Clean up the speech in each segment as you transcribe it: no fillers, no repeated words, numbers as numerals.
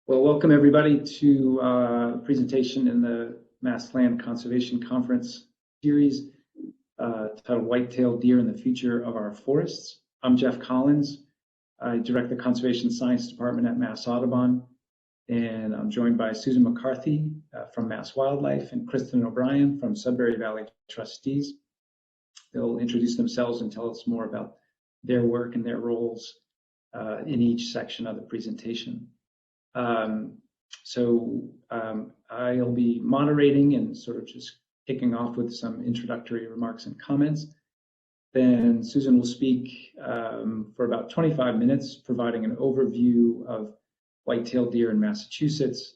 Well, welcome everybody to a presentation in the Mass Land Conservation Conference series titled White-tailed Deer and the Future of Our Forests. I'm Jeff Collins. I direct the Conservation Science Department at Mass Audubon, and I'm joined by Susan McCarthy from Mass Wildlife and Kristin O'Brien from Sudbury Valley Trustees. They'll introduce themselves and tell us more about their work and their roles in each section of the presentation. I'll be moderating and sort of just kicking off with some introductory remarks and comments. Then Susan will speak for about 25 minutes, providing an overview of white-tailed deer in Massachusetts,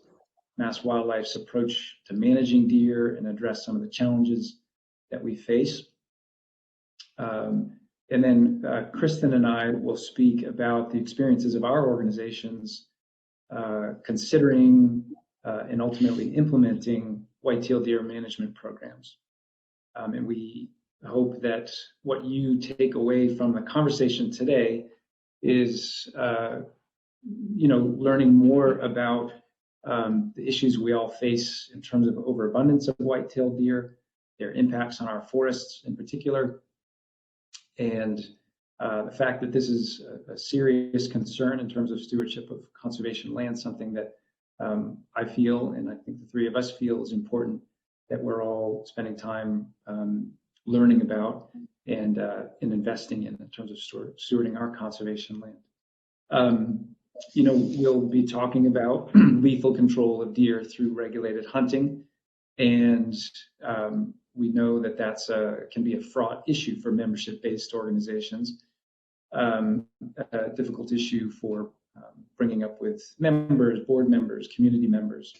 Mass Wildlife's approach to managing deer, and address some of the challenges that we face. And then Kristin and I will speak about the experiences of our organizations considering and ultimately implementing white-tailed deer management programs. And we hope that what you take away from the conversation today is, learning more about the issues we all face in terms of overabundance of white-tailed deer, their impacts on our forests in particular, and the fact that this is a serious concern in terms of stewardship of conservation land, something that I feel, and I think the three of us feel, is important that we're all spending time learning about and investing in terms of stewarding our conservation land. We'll be talking about lethal control of deer through regulated hunting, and we know that that's can be a fraught issue for membership-based organizations. A difficult issue for bringing up with members, board members, community members.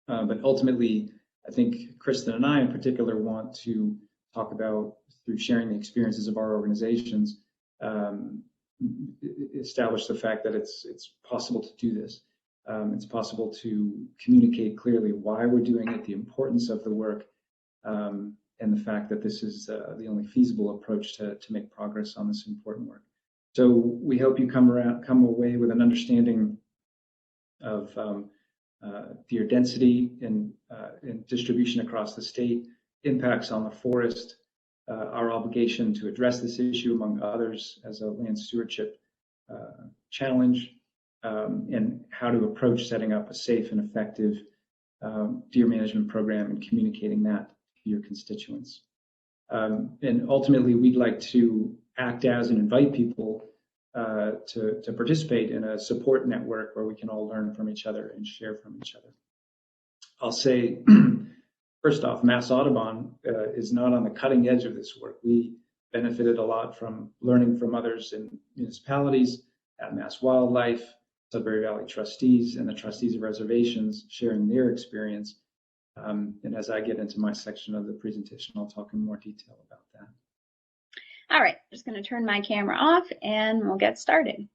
But ultimately, I think Kristin and I in particular want to talk about, through sharing the experiences of our organizations, establish the fact that it's possible to do this. It's possible to communicate clearly why we're doing it, the importance of the work, and the fact that this is the only feasible approach to make progress on this important work. So we hope you come away with an understanding of deer density and distribution across the state, impacts on the forest, our obligation to address this issue, among others, as a land stewardship challenge, and how to approach setting up a safe and effective deer management program and communicating that to your constituents. And ultimately, we'd like to act as and invite people to participate in a support network where we can all learn from each other and share from each other. I'll say, first off, Mass Audubon is not on the cutting edge of this work. We benefited a lot from learning from others in municipalities, at Mass Wildlife, Sudbury Valley Trustees, and the Trustees of Reservations, sharing their experience. And as I get into my section of the presentation, I'll talk in more detail about that. All right, just going to turn my camera off and we'll get started.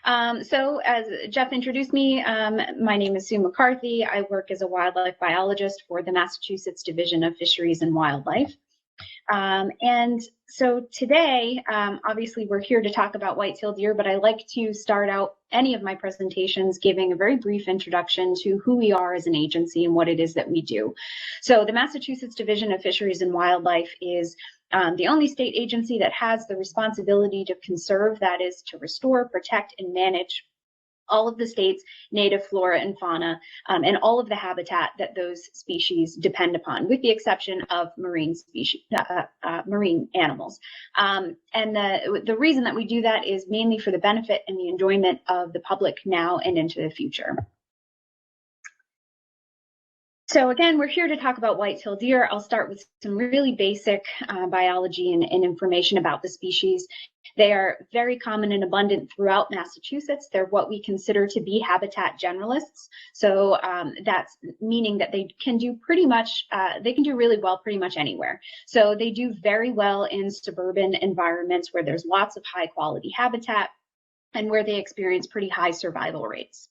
So as Jeff introduced me, my name is Sue McCarthy. I work as a wildlife biologist for the Massachusetts Division of Fisheries and Wildlife. And so today, obviously we're here to talk about white-tailed deer, but I like to start out any of my presentations giving a very brief introduction to who we are as an agency and what it is that we do. So the Massachusetts Division of Fisheries and Wildlife is the only state agency that has the responsibility to conserve, that is, to restore, protect, and manage all of the state's native flora and fauna, and all of the habitat that those species depend upon, with the exception of marine species, marine animals. And the reason that we do that is mainly for the benefit and the enjoyment of the public now and into the future. So again, we're here to talk about white-tailed deer. I'll start with some really basic biology and information about the species. They are very common and abundant throughout Massachusetts. They're what we consider to be habitat generalists. So that's meaning that they can do pretty much, they can do really well pretty much anywhere. So they do very well in suburban environments where there's lots of high quality habitat and where they experience pretty high survival rates.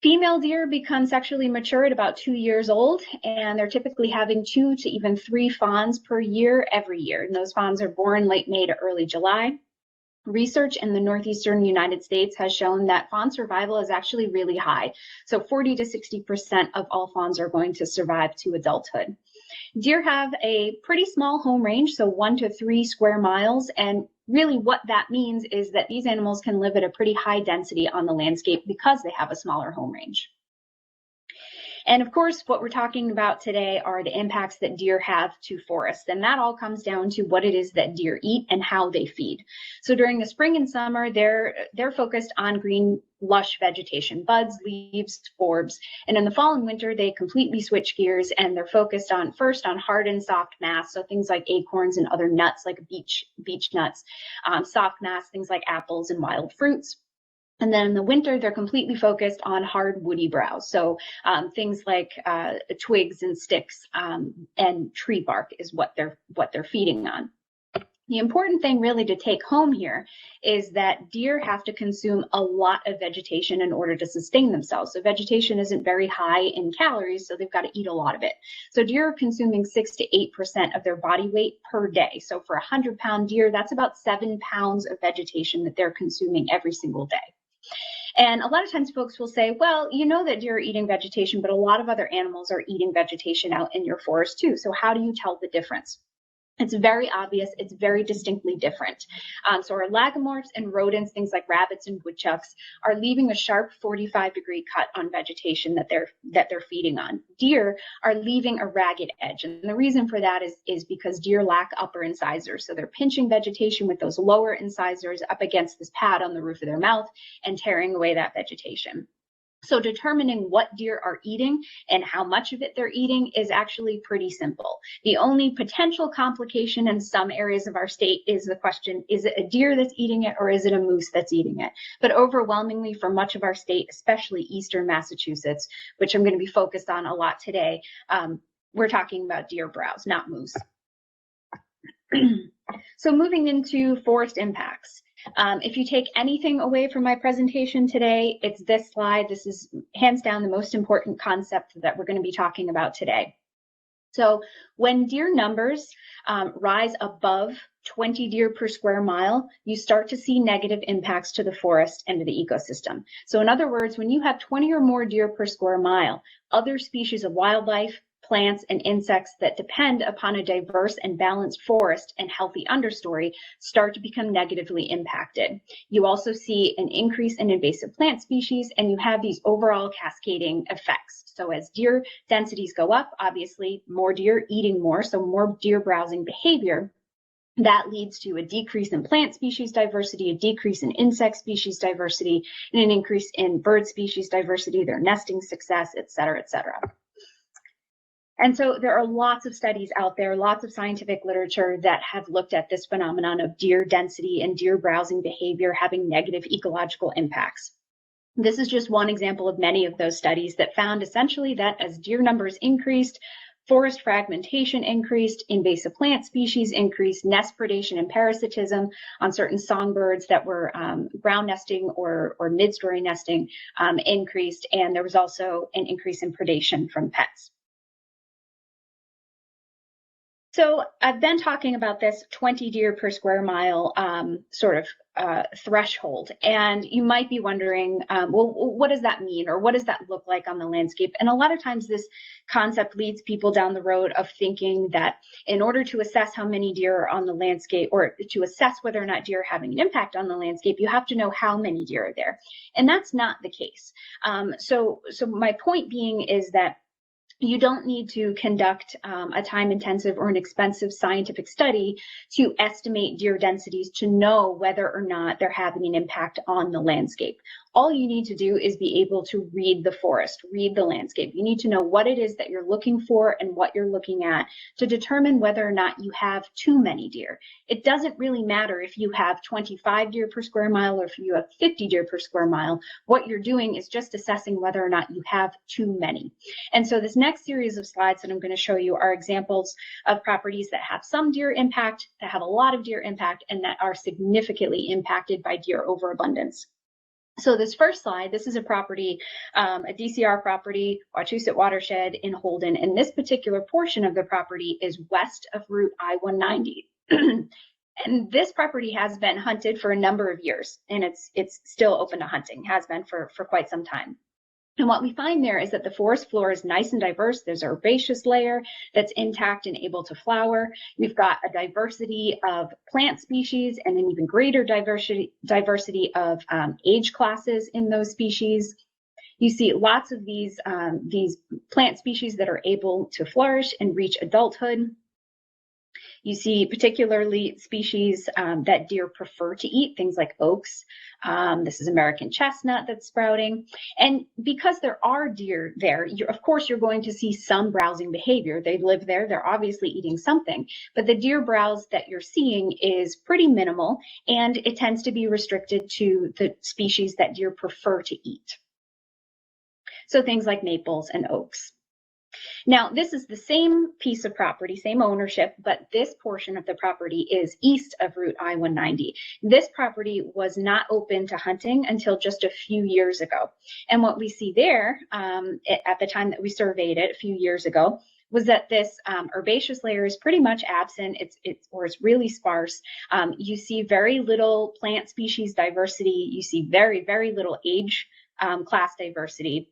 Female deer become sexually mature at about 2 years old, and they're typically having 2 to even 3 fawns per year every year. And those fawns are born late May to early July. Research in the northeastern United States has shown that fawn survival is actually really high. So 40 to 60% of all fawns are going to survive to adulthood. Deer have a pretty small home range, so 1 to 3 square miles, and really what that means is that these animals can live at a pretty high density on the landscape because they have a smaller home range. And of course, what we're talking about today are the impacts that deer have to forests. And that all comes down to what it is that deer eat and how they feed. So during the spring and summer, they're focused on green, lush vegetation, buds, leaves, forbs. And in the fall and winter, they completely switch gears and they're focused on first on hard and soft mass. So things like acorns and other nuts like beech nuts, soft mass, things like apples and wild fruits. And then in the winter, they're completely focused on hard woody browse. So things like twigs and sticks and tree bark is what they're feeding on. The important thing really to take home here is that deer have to consume a lot of vegetation in order to sustain themselves. So vegetation isn't very high in calories, so they've got to eat a lot of it. So deer are consuming 6 to 8% of their body weight per day. So for a 100-pound deer, that's about 7 pounds of vegetation that they're consuming every single day. And a lot of times folks will say, well, you know that deer are eating vegetation, but a lot of other animals are eating vegetation out in your forest too. So how do you tell the difference? It's very obvious. It's very distinctly different. So our lagomorphs and rodents, things like rabbits and woodchucks, are leaving a sharp 45-degree cut on vegetation that they're feeding on. Deer are leaving a ragged edge, and the reason for that is because deer lack upper incisors. So they're pinching vegetation with those lower incisors up against this pad on the roof of their mouth and tearing away that vegetation. So determining what deer are eating and how much of it they're eating is actually pretty simple. The only potential complication in some areas of our state is the question, is it a deer that's eating it or is it a moose that's eating it? But overwhelmingly for much of our state, especially eastern Massachusetts, which I'm going to be focused on a lot today, we're talking about deer browse, not moose. So moving into forest impacts. If you take anything away from my presentation today, it's this slide. This is hands down the most important concept that we're going to be talking about today. So when deer numbers rise above 20 deer per square mile, you start to see negative impacts to the forest and to the ecosystem. So in other words, when you have 20 or more deer per square mile, other species of wildlife, plants, and insects that depend upon a diverse and balanced forest and healthy understory start to become negatively impacted. You also see an increase in invasive plant species, and you have these overall cascading effects. So as deer densities go up, obviously more deer eating more, so more deer browsing behavior. That leads to a decrease in plant species diversity, a decrease in insect species diversity, and an increase in bird species diversity, their nesting success, et cetera, et cetera. And so there are lots of studies out there, lots of scientific literature that have looked at this phenomenon of deer density and deer browsing behavior having negative ecological impacts. This is just one example of many of those studies that found essentially that as deer numbers increased, forest fragmentation increased, invasive plant species increased, nest predation and parasitism on certain songbirds that were ground nesting or mid-story nesting increased, and there was also an increase in predation from pets. So I've been talking about this 20 deer per square mile threshold, and you might be wondering, well, what does that mean, or what does that look like on the landscape? And a lot of times this concept leads people down the road of thinking that in order to assess how many deer are on the landscape, or to assess whether or not deer are having an impact on the landscape, you have to know how many deer are there. And that's not the case. So my point being is that you don't need to conduct a time-intensive or an expensive scientific study to estimate deer densities to know whether or not they're having an impact on the landscape. All you need to do is be able to read the forest, read the landscape. You need to know what it is that you're looking for and what you're looking at to determine whether or not you have too many deer. It doesn't really matter if you have 25 deer per square mile or if you have 50 deer per square mile. What you're doing is just assessing whether or not you have too many. And so this next series of slides that I'm going to show you are examples of properties that have some deer impact, that have a lot of deer impact, and that are significantly impacted by deer overabundance. So this first slide, this is a property, a DCR property, Wachusett Watershed in Holden, and this particular portion of the property is west of Route I-190. And this property has been hunted for a number of years, and it's still open to hunting, has been for quite some time. And what we find there is that the forest floor is nice and diverse. There's a herbaceous layer that's intact and able to flower. We've got a diversity of plant species and an even greater diversity of age classes in those species. You see lots of these plant species that are able to flourish and reach adulthood. You see particularly species that deer prefer to eat, things like oaks. This is American chestnut that's sprouting. And because there are deer there, of course, you're going to see some browsing behavior. They live there, they're obviously eating something, but the deer browse that you're seeing is pretty minimal, and it tends to be restricted to the species that deer prefer to eat. So things like maples and oaks. Now, this is the same piece of property, same ownership, but this portion of the property is east of Route I-190. This property was not open to hunting until just a few years ago. And what we see there at the time that we surveyed it a few years ago was that this herbaceous layer is pretty much absent, it's really sparse. You see very little plant species diversity. You see very, very little age class diversity.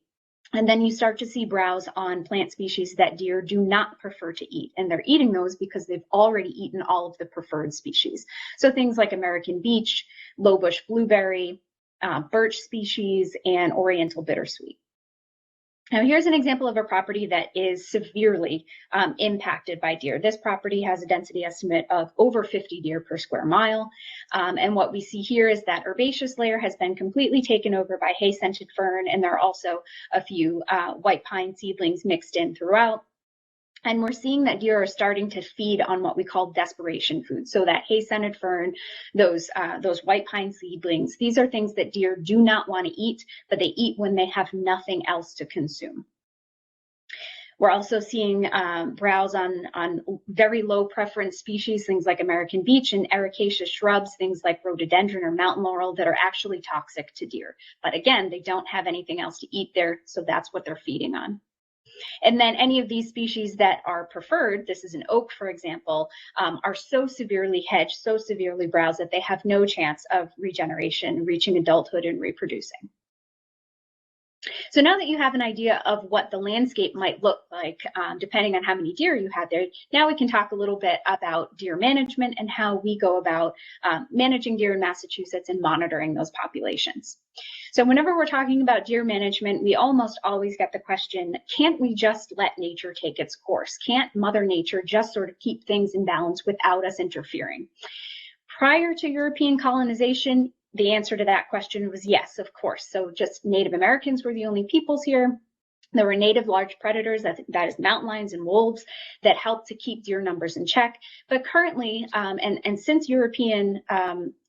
And then you start to see browse on plant species that deer do not prefer to eat. And they're eating those because they've already eaten all of the preferred species. So things like American beech, low bush blueberry, birch species, and oriental bittersweet. Now, here's an example of a property that is severely impacted by deer. This property has a density estimate of over 50 deer per square mile. And what we see here is that herbaceous layer has been completely taken over by hay-scented fern, and there are also a few white pine seedlings mixed in throughout. And we're seeing that deer are starting to feed on what we call desperation food. So that hay-scented fern, those white pine seedlings, these are things that deer do not want to eat, but they eat when they have nothing else to consume. We're also seeing browse on very low preference species, things like American beech and ericaceous shrubs, things like rhododendron or mountain laurel that are actually toxic to deer. But again, they don't have anything else to eat there, so that's what they're feeding on. And then any of these species that are preferred, this is an oak, for example, are so severely hedged, so severely browsed that they have no chance of regeneration, reaching adulthood and reproducing. So now that you have an idea of what the landscape might look like, depending on how many deer you have there, now we can talk a little bit about deer management and how we go about managing deer in Massachusetts and monitoring those populations. So whenever we're talking about deer management, we almost always get the question, can't we just let nature take its course? Can't Mother Nature just sort of keep things in balance without us interfering? Prior to European colonization, the answer to that question was yes, of course. So just Native Americans were the only peoples here. There were native large predators, that is mountain lions and wolves, that helped to keep deer numbers in check. But currently, and since European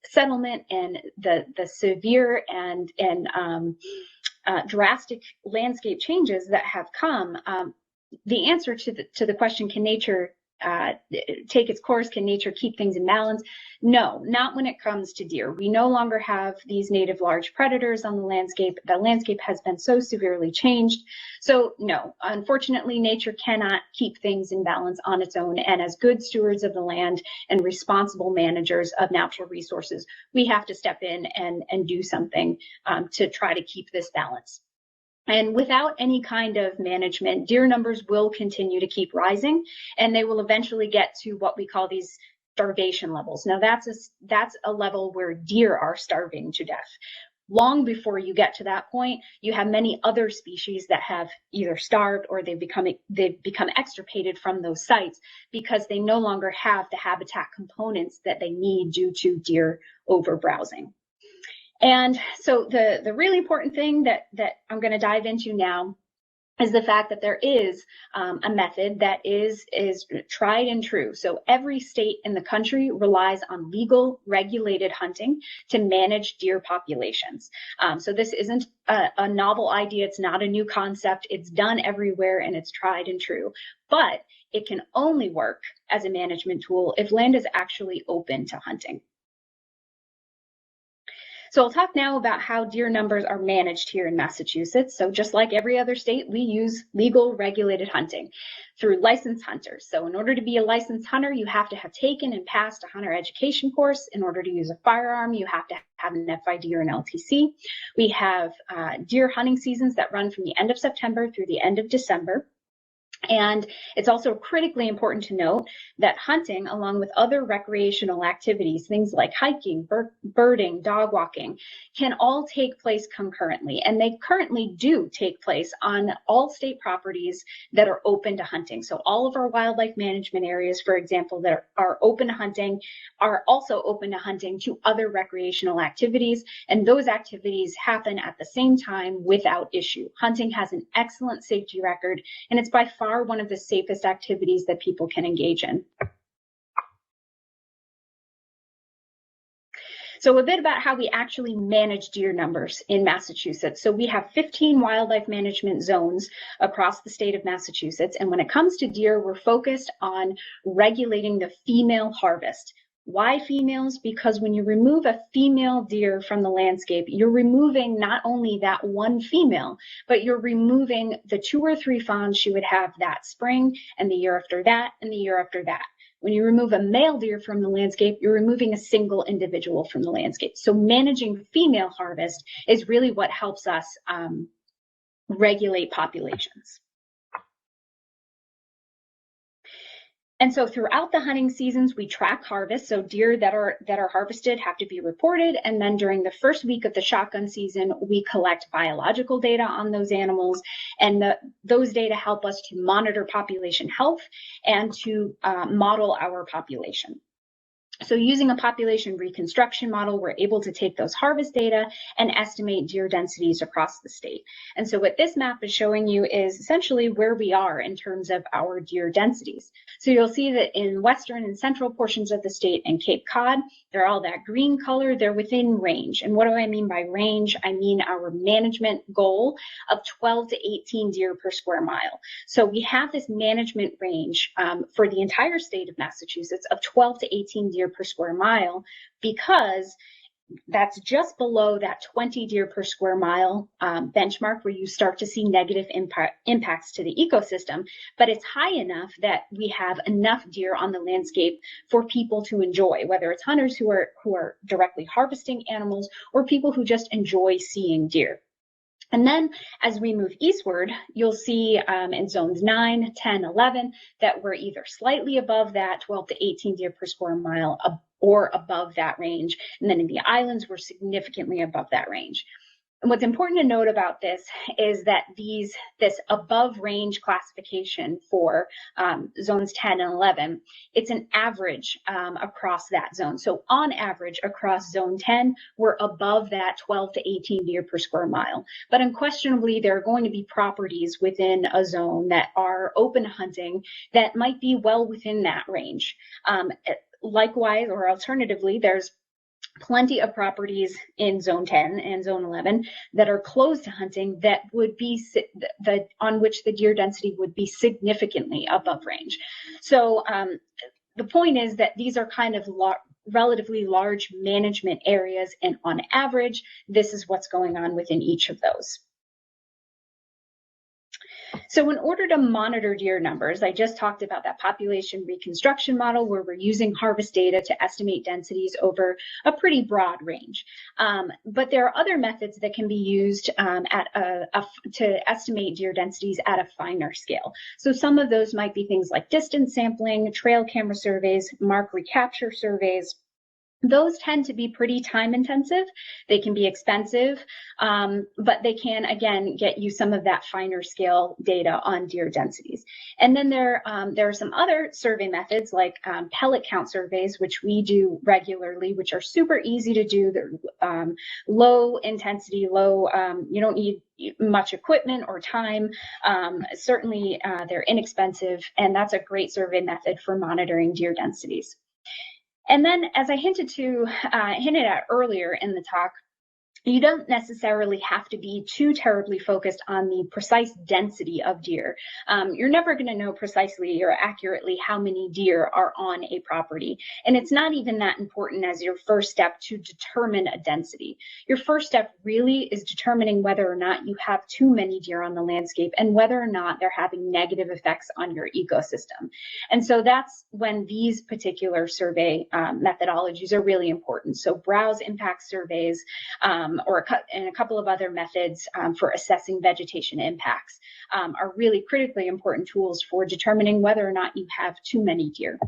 settlement and the severe and drastic landscape changes that have come, the answer to the question, can nature take its course? Can nature keep things in balance? No, not when it comes to deer. We no longer have these native large predators on the landscape. The landscape has been so severely changed. So no, unfortunately, nature cannot keep things in balance on its own. And as good stewards of the land and responsible managers of natural resources, we have to step in and do something to try to keep this balance. And without any kind of management, deer numbers will continue to keep rising, and they will eventually get to what we call these starvation levels. Now, that's a level where deer are starving to death. Long before you get to that point, you have many other species that have either starved or they've become extirpated from those sites because they no longer have the habitat components that they need due to deer overbrowsing. And so the really important thing that I'm going to dive into now is the fact that there is a method that is tried and true. So every state in the country relies on legal, regulated hunting to manage deer populations. So this isn't a novel idea. It's not a new concept. It's done everywhere, and it's tried and true. But it can only work as a management tool if land is actually open to hunting. So I'll talk now about how deer numbers are managed here in Massachusetts. So just like every other state, we use legal regulated hunting through licensed hunters. So in order to be a licensed hunter, you have to have taken and passed a hunter education course. In order to use a firearm, you have to have an FID or an LTC. We have deer hunting seasons that run from the end of September through the end of December. And it's also critically important to note that hunting, along with other recreational activities, things like hiking, birding, dog walking, can all take place concurrently. And they currently do take place on all state properties that are open to hunting. So all of our wildlife management areas, for example, that are open to hunting are also open to hunting to other recreational activities. And those activities happen at the same time without issue. Hunting has an excellent safety record, and it's by far one of the safest activities that people can engage in. So a bit about how we actually manage deer numbers in Massachusetts. So we have 15 wildlife management zones across the state of Massachusetts. And when it comes to deer, we're focused on regulating the female harvest. Why females? Because when you remove a female deer from the landscape, you're removing not only that one female, but you're removing the 2 or 3 fawns she would have that spring and the year after that and the year after that. When you remove a male deer from the landscape, you're removing a single individual from the landscape. So managing female harvest is really what helps us regulate populations. And so throughout the hunting seasons, we track harvest. So deer that are harvested have to be reported. And then during the first week of the shotgun season, we collect biological data on those animals. And those data help us to monitor population health and to model our population. So using a population reconstruction model, we're able to take those harvest data and estimate deer densities across the state. And so what this map is showing you is essentially where we are in terms of our deer densities. So you'll see that in western and central portions of the state and Cape Cod, they're all that green color, they're within range. And what do I mean by range? I mean our management goal of 12 to 18 deer per square mile. So we have this management range for the entire state of Massachusetts of 12 to 18 deer per square mile, because that's just below that 20 deer per square mile benchmark where you start to see negative impacts to the ecosystem, but it's high enough that we have enough deer on the landscape for people to enjoy, whether it's hunters who are directly harvesting animals or people who just enjoy seeing deer. And then as we move eastward, you'll see in zones 9, 10, 11, that we're either slightly above that 12 to 18 deer per square mile or above that range. And then in the islands, we're significantly above that range. And what's important to note about this is that this above range classification for zones 10 and 11, it's an average across that zone. So on average across zone 10, we're above that 12 to 18 deer per square mile. But unquestionably, there are going to be properties within a zone that are open hunting that might be well within that range. Likewise, or alternatively, there's plenty of properties in zone 10 and zone 11 that are closed to hunting that would be on which the deer density would be significantly above range. So the point is that these are kind of relatively large management areas, and on average, this is what's going on within each of those. So in order to monitor deer numbers, I just talked about that population reconstruction model where we're using harvest data to estimate densities over a pretty broad range. But there are other methods that can be used to estimate deer densities at a finer scale. So some of those might be things like distance sampling, trail camera surveys, mark recapture surveys. Those tend to be pretty time intensive. They can be expensive, but they can, again, get you some of that finer scale data on deer densities. And then there are some other survey methods like pellet count surveys, which we do regularly, which are super easy to do. They're low intensity, you don't need much equipment or time. Certainly, they're inexpensive, and that's a great survey method for monitoring deer densities. And then, as I hinted at earlier in the talk, You don't necessarily have to be too terribly focused on the precise density of deer. You're never going to know precisely or accurately how many deer are on a property. And it's not even that important as your first step to determine a density. Your first step really is determining whether or not you have too many deer on the landscape and whether or not they're having negative effects on your ecosystem. And so that's when these particular survey methodologies are really important. So browse impact surveys, and a couple of other methods for assessing vegetation impacts are really critically important tools for determining whether or not you have too many deer.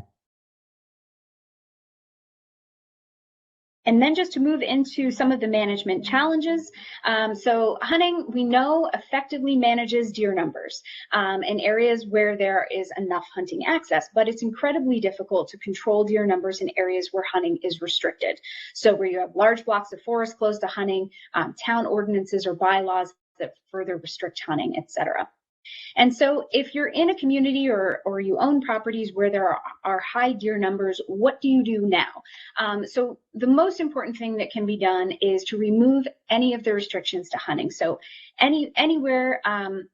And then just to move into some of the management challenges. So hunting, we know, effectively manages deer numbers in areas where there is enough hunting access, but it's incredibly difficult to control deer numbers in areas where hunting is restricted. So where you have large blocks of forest closed to hunting, town ordinances or bylaws that further restrict hunting, etc. And so if you're in a community or you own properties where there are high deer numbers, what do you do now? So the most important thing that can be done is to remove any of the restrictions to hunting. So anywhere,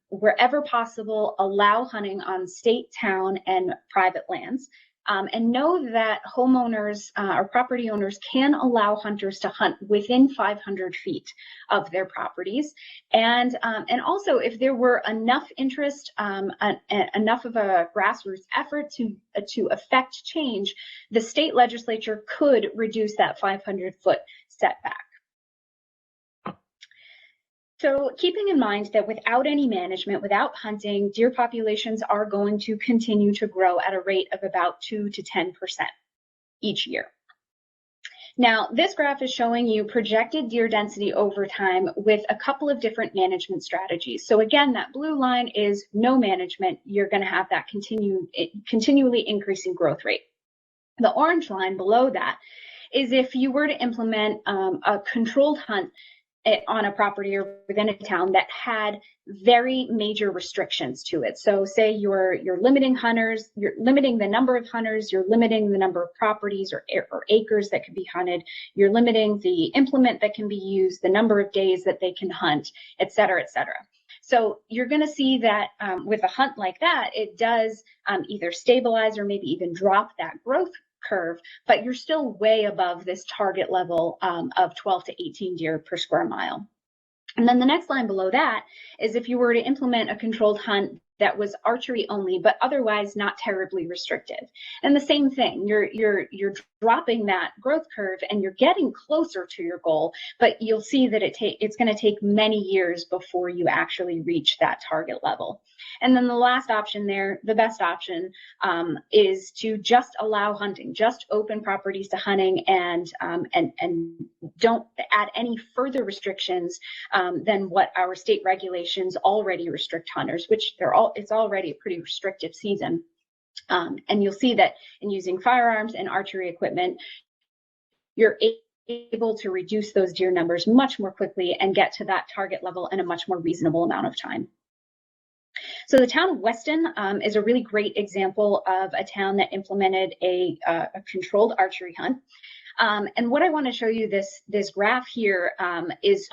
wherever possible, allow hunting on state, town, and private lands. And know that homeowners or property owners can allow hunters to hunt within 500 feet of their properties. And also, if there were enough interest, enough of a grassroots effort to affect change, the state legislature could reduce that 500-foot setback. So keeping in mind that without any management, without hunting, deer populations are going to continue to grow at a rate of about 2 to 10% each year. Now, this graph is showing you projected deer density over time with a couple of different management strategies. So again, that blue line is no management. You're going to have that continually increasing growth rate. The orange line below that is if you were to implement a controlled hunt on a property or within a town that had very major restrictions to it. So say you're limiting hunters, you're limiting the number of hunters, you're limiting the number of properties or acres that could be hunted, you're limiting the implement that can be used, the number of days that they can hunt, et cetera, et cetera. So you're going to see that with a hunt like that, it does either stabilize or maybe even drop that growth curve, but you're still way above this target level of 12 to 18 deer per square mile. And then the next line below that is if you were to implement a controlled hunt that was archery only, but otherwise not terribly restrictive. And the same thing, you're dropping that growth curve and you're getting closer to your goal, but you'll see that it's going to take many years before you actually reach that target level. And then the last option there, the best option, is to just allow hunting, just open properties to hunting, and don't add any further restrictions than what our state regulations already restrict hunters, which it's already a pretty restrictive season. And you'll see that in using firearms and archery equipment, you're able to reduce those deer numbers much more quickly and get to that target level in a much more reasonable amount of time. So the town of Weston is a really great example of a town that implemented a controlled archery hunt. And what I want to show you this graph here is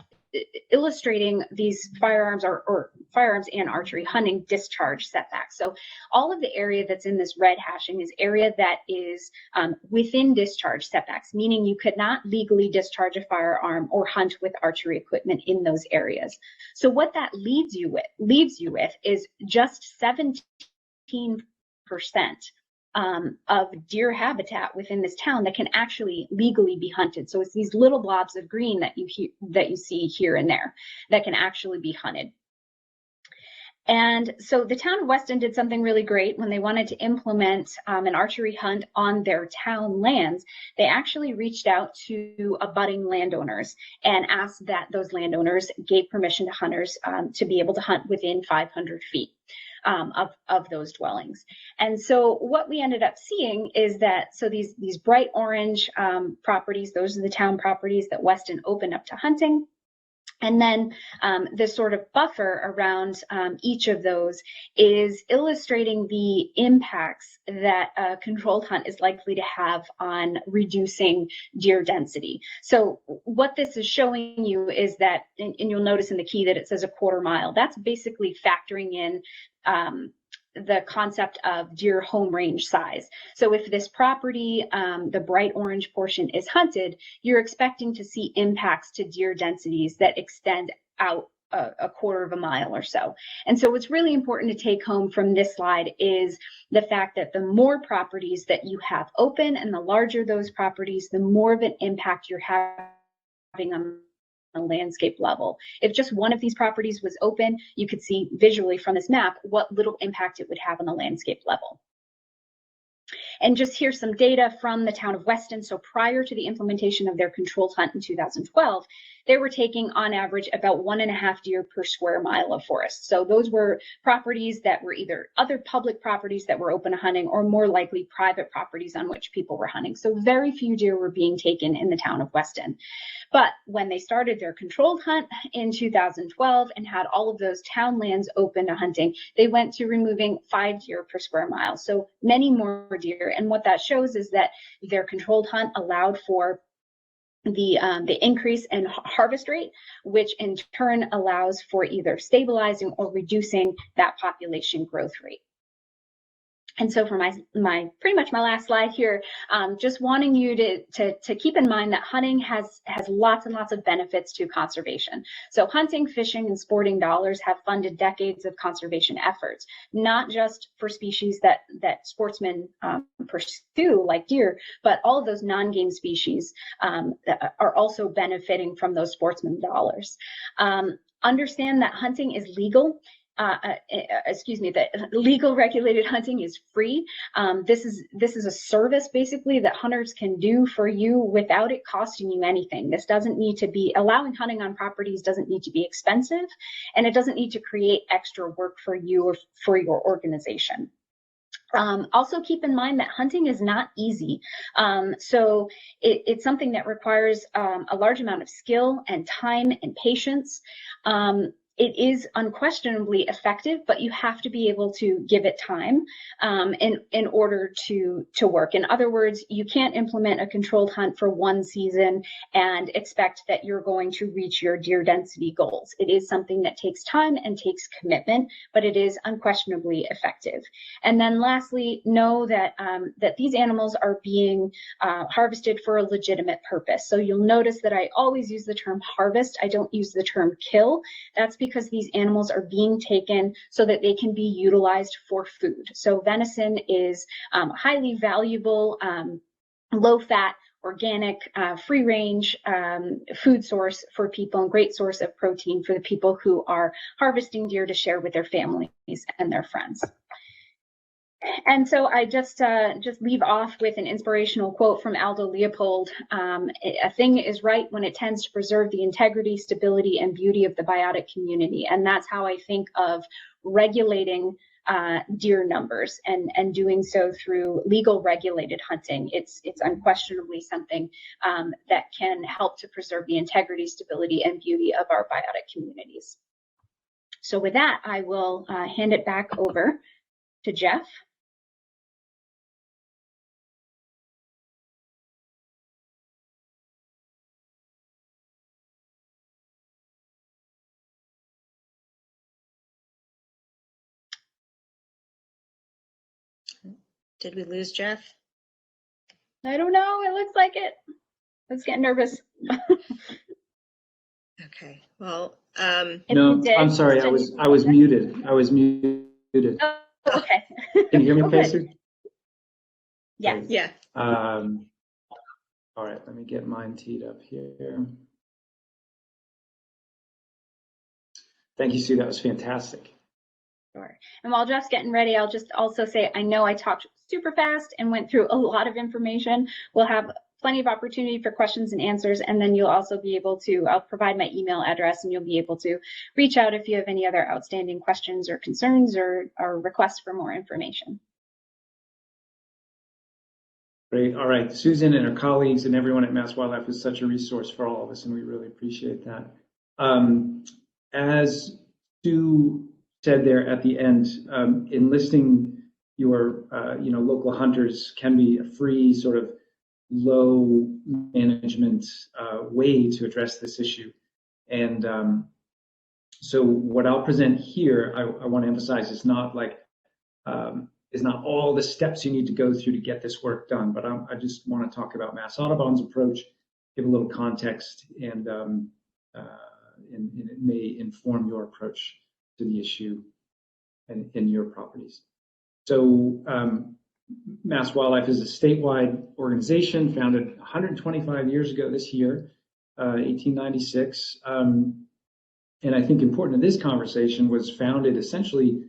illustrating these firearms or firearms and archery hunting discharge setbacks. So all of the area that's in this red hashing is area that is within discharge setbacks, meaning you could not legally discharge a firearm or hunt with archery equipment in those areas. So what that leaves you with is just 17% of deer habitat within this town that can actually legally be hunted. So it's these little blobs of green that you see here and there that can actually be hunted. And so the town of Weston did something really great when they wanted to implement an archery hunt on their town lands. They actually reached out to abutting landowners and asked that those landowners gave permission to hunters to be able to hunt within 500 feet. Of those dwellings. And so what we ended up seeing is that, so these bright orange properties, those are the town properties that Weston opened up to hunting. And then this sort of buffer around each of those is illustrating the impacts that a controlled hunt is likely to have on reducing deer density. So what this is showing you is that, and you'll notice in the key that it says a 1/4 mile, that's basically factoring in the concept of deer home range size. So if this property, the bright orange portion, is hunted, you're expecting to see impacts to deer densities that extend out a 1/4 mile or so. And so what's really important to take home from this slide is the fact that the more properties that you have open and the larger those properties, the more of an impact you're having on a landscape level. If just one of these properties was open, you could see visually from this map what little impact it would have on the landscape level. And just here's some data from the town of Weston. So prior to the implementation of their controlled hunt in 2012, they were taking on average about 1.5 deer per square mile of forest. So those were properties that were either other public properties that were open to hunting or more likely private properties on which people were hunting. So very few deer were being taken in the town of Weston. But when they started their controlled hunt in 2012 and had all of those town lands open to hunting, they went to removing 5 deer per square mile. So many more deer. And what that shows is that their controlled hunt allowed for the increase in harvest rate, which in turn allows for either stabilizing or reducing that population growth rate. And so for my pretty much my last slide here, just wanting you to keep in mind that hunting has lots and lots of benefits to conservation. So hunting, fishing, and sporting dollars have funded decades of conservation efforts, not just for species that sportsmen pursue, like deer, but all of those non-game species that are also benefiting from those sportsman dollars. Understand that hunting is legal. That legal regulated hunting is free. This is a service basically that hunters can do for you without it costing you anything. This doesn't need to be, allowing hunting on properties doesn't need to be expensive, and it doesn't need to create extra work for you or for your organization. Also keep in mind that hunting is not easy. So it's something that requires a large amount of skill and time and patience. It is unquestionably effective, but you have to be able to give it time in order to work. In other words, you can't implement a controlled hunt for one season and expect that you're going to reach your deer density goals. It is something that takes time and takes commitment, but it is unquestionably effective. And then lastly, know that that these animals are being harvested for a legitimate purpose. So you'll notice that I always use the term harvest. I don't use the term kill. That's because these animals are being taken so that they can be utilized for food. So venison is highly valuable, low-fat, organic, free-range food source for people, and great source of protein for the people who are harvesting deer to share with their families and their friends. And so I just leave off with an inspirational quote from Aldo Leopold. A thing is right when it tends to preserve the integrity, stability, and beauty of the biotic community. And that's how I think of regulating deer numbers and doing so through legal regulated hunting. It's unquestionably something that can help to preserve the integrity, stability, and beauty of our biotic communities. So with that, I will hand it back over to Jeff. Did we lose Jeff? I don't know. It looks like it. Let's get nervous. Okay. Well, no, I'm sorry. I was muted. I was muted. Oh, okay. Can you hear me, Okay. Casey? Yes. yeah. All right. Let me get mine teed up here. Thank you, Sue. That was fantastic. Sure. And while Jeff's getting ready, I'll just also say, I know I talked super fast and went through a lot of information. We'll have plenty of opportunity for questions and answers, and then you'll also be able to, I'll provide my email address, and you'll be able to reach out if you have any other outstanding questions or concerns or requests for more information. Great. All right. Susan and her colleagues and everyone at Mass Wildlife is such a resource for all of us, and we really appreciate that. As Sue said there at the end, enlisting your local hunters can be a free sort of low management way to address this issue. And so what I'll present here, I want to emphasize, is not all the steps you need to go through to get this work done, but I just want to talk about Mass Audubon's approach, give a little context, and it may inform your approach to the issue and in your properties. So Mass Wildlife is a statewide organization founded 125 years ago this year, 1896. And I think important in this conversation was founded essentially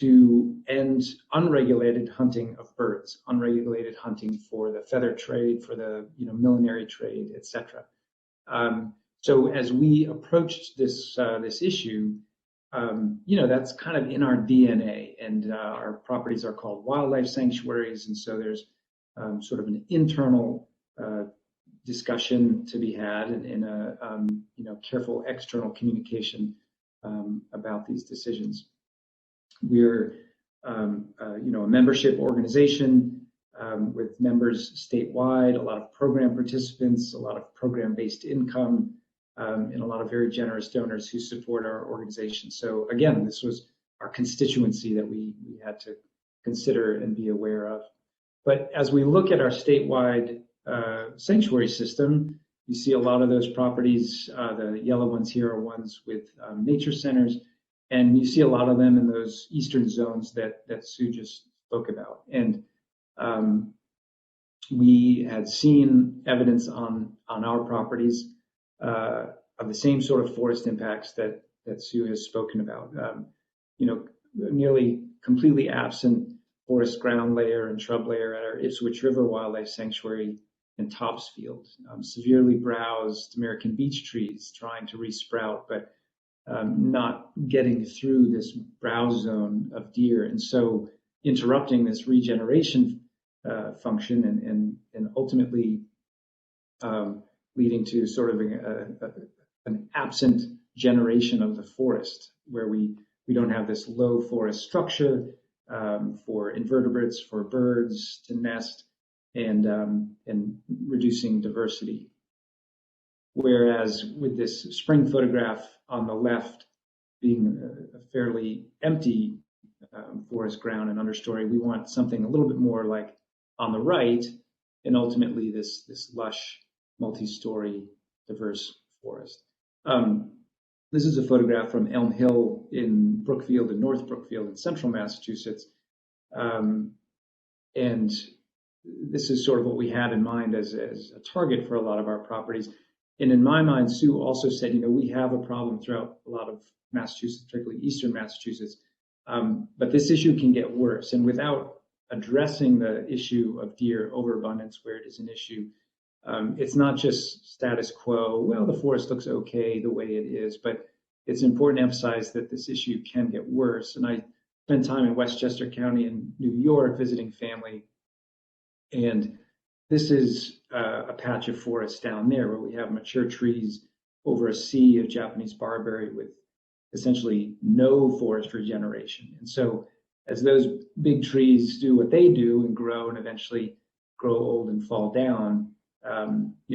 to end unregulated hunting of birds, unregulated hunting for the feather trade, for the millinery trade, etc. So as we approached this issue, that's kind of in our DNA, and our properties are called wildlife sanctuaries, and so there's sort of an internal discussion to be had, and a careful external communication about these decisions. We're a membership organization with members statewide, a lot of program participants, a lot of program-based income, and a lot of very generous donors who support our organization. So again, this was our constituency that we had to consider and be aware of. But as we look at our statewide sanctuary system, you see a lot of those properties. The yellow ones here are ones with nature centers, and you see a lot of them in those eastern zones that Sue just spoke about. And we had seen evidence on our properties of the same sort of forest impacts that Sue has spoken about. Nearly completely absent forest ground layer and shrub layer at our Ipswich River Wildlife Sanctuary in Topsfield. Severely browsed American beech trees trying to resprout, but not getting through this browse zone of deer, and so interrupting this regeneration function and ultimately leading to sort of an absent generation of the forest, where we don't have this low forest structure for invertebrates, for birds to nest, and reducing diversity. Whereas with this spring photograph on the left being a fairly empty forest ground and understory, we want something a little bit more like on the right, and ultimately this lush, multi-story, diverse forest. This is a photograph from Elm Hill in Brookfield and North Brookfield in central Massachusetts. And this is sort of what we had in mind as a target for a lot of our properties. And in my mind, Sue also said, we have a problem throughout a lot of Massachusetts, particularly eastern Massachusetts, but this issue can get worse. And without addressing the issue of deer overabundance where it is an issue, it's not just status quo, well, the forest looks okay the way it is, but it's important to emphasize that this issue can get worse. And I spent time in Westchester County in New York visiting family, and this is a patch of forest down there where we have mature trees over a sea of Japanese barberry with essentially no forest regeneration. And so as those big trees do what they do and grow and eventually grow old and fall down,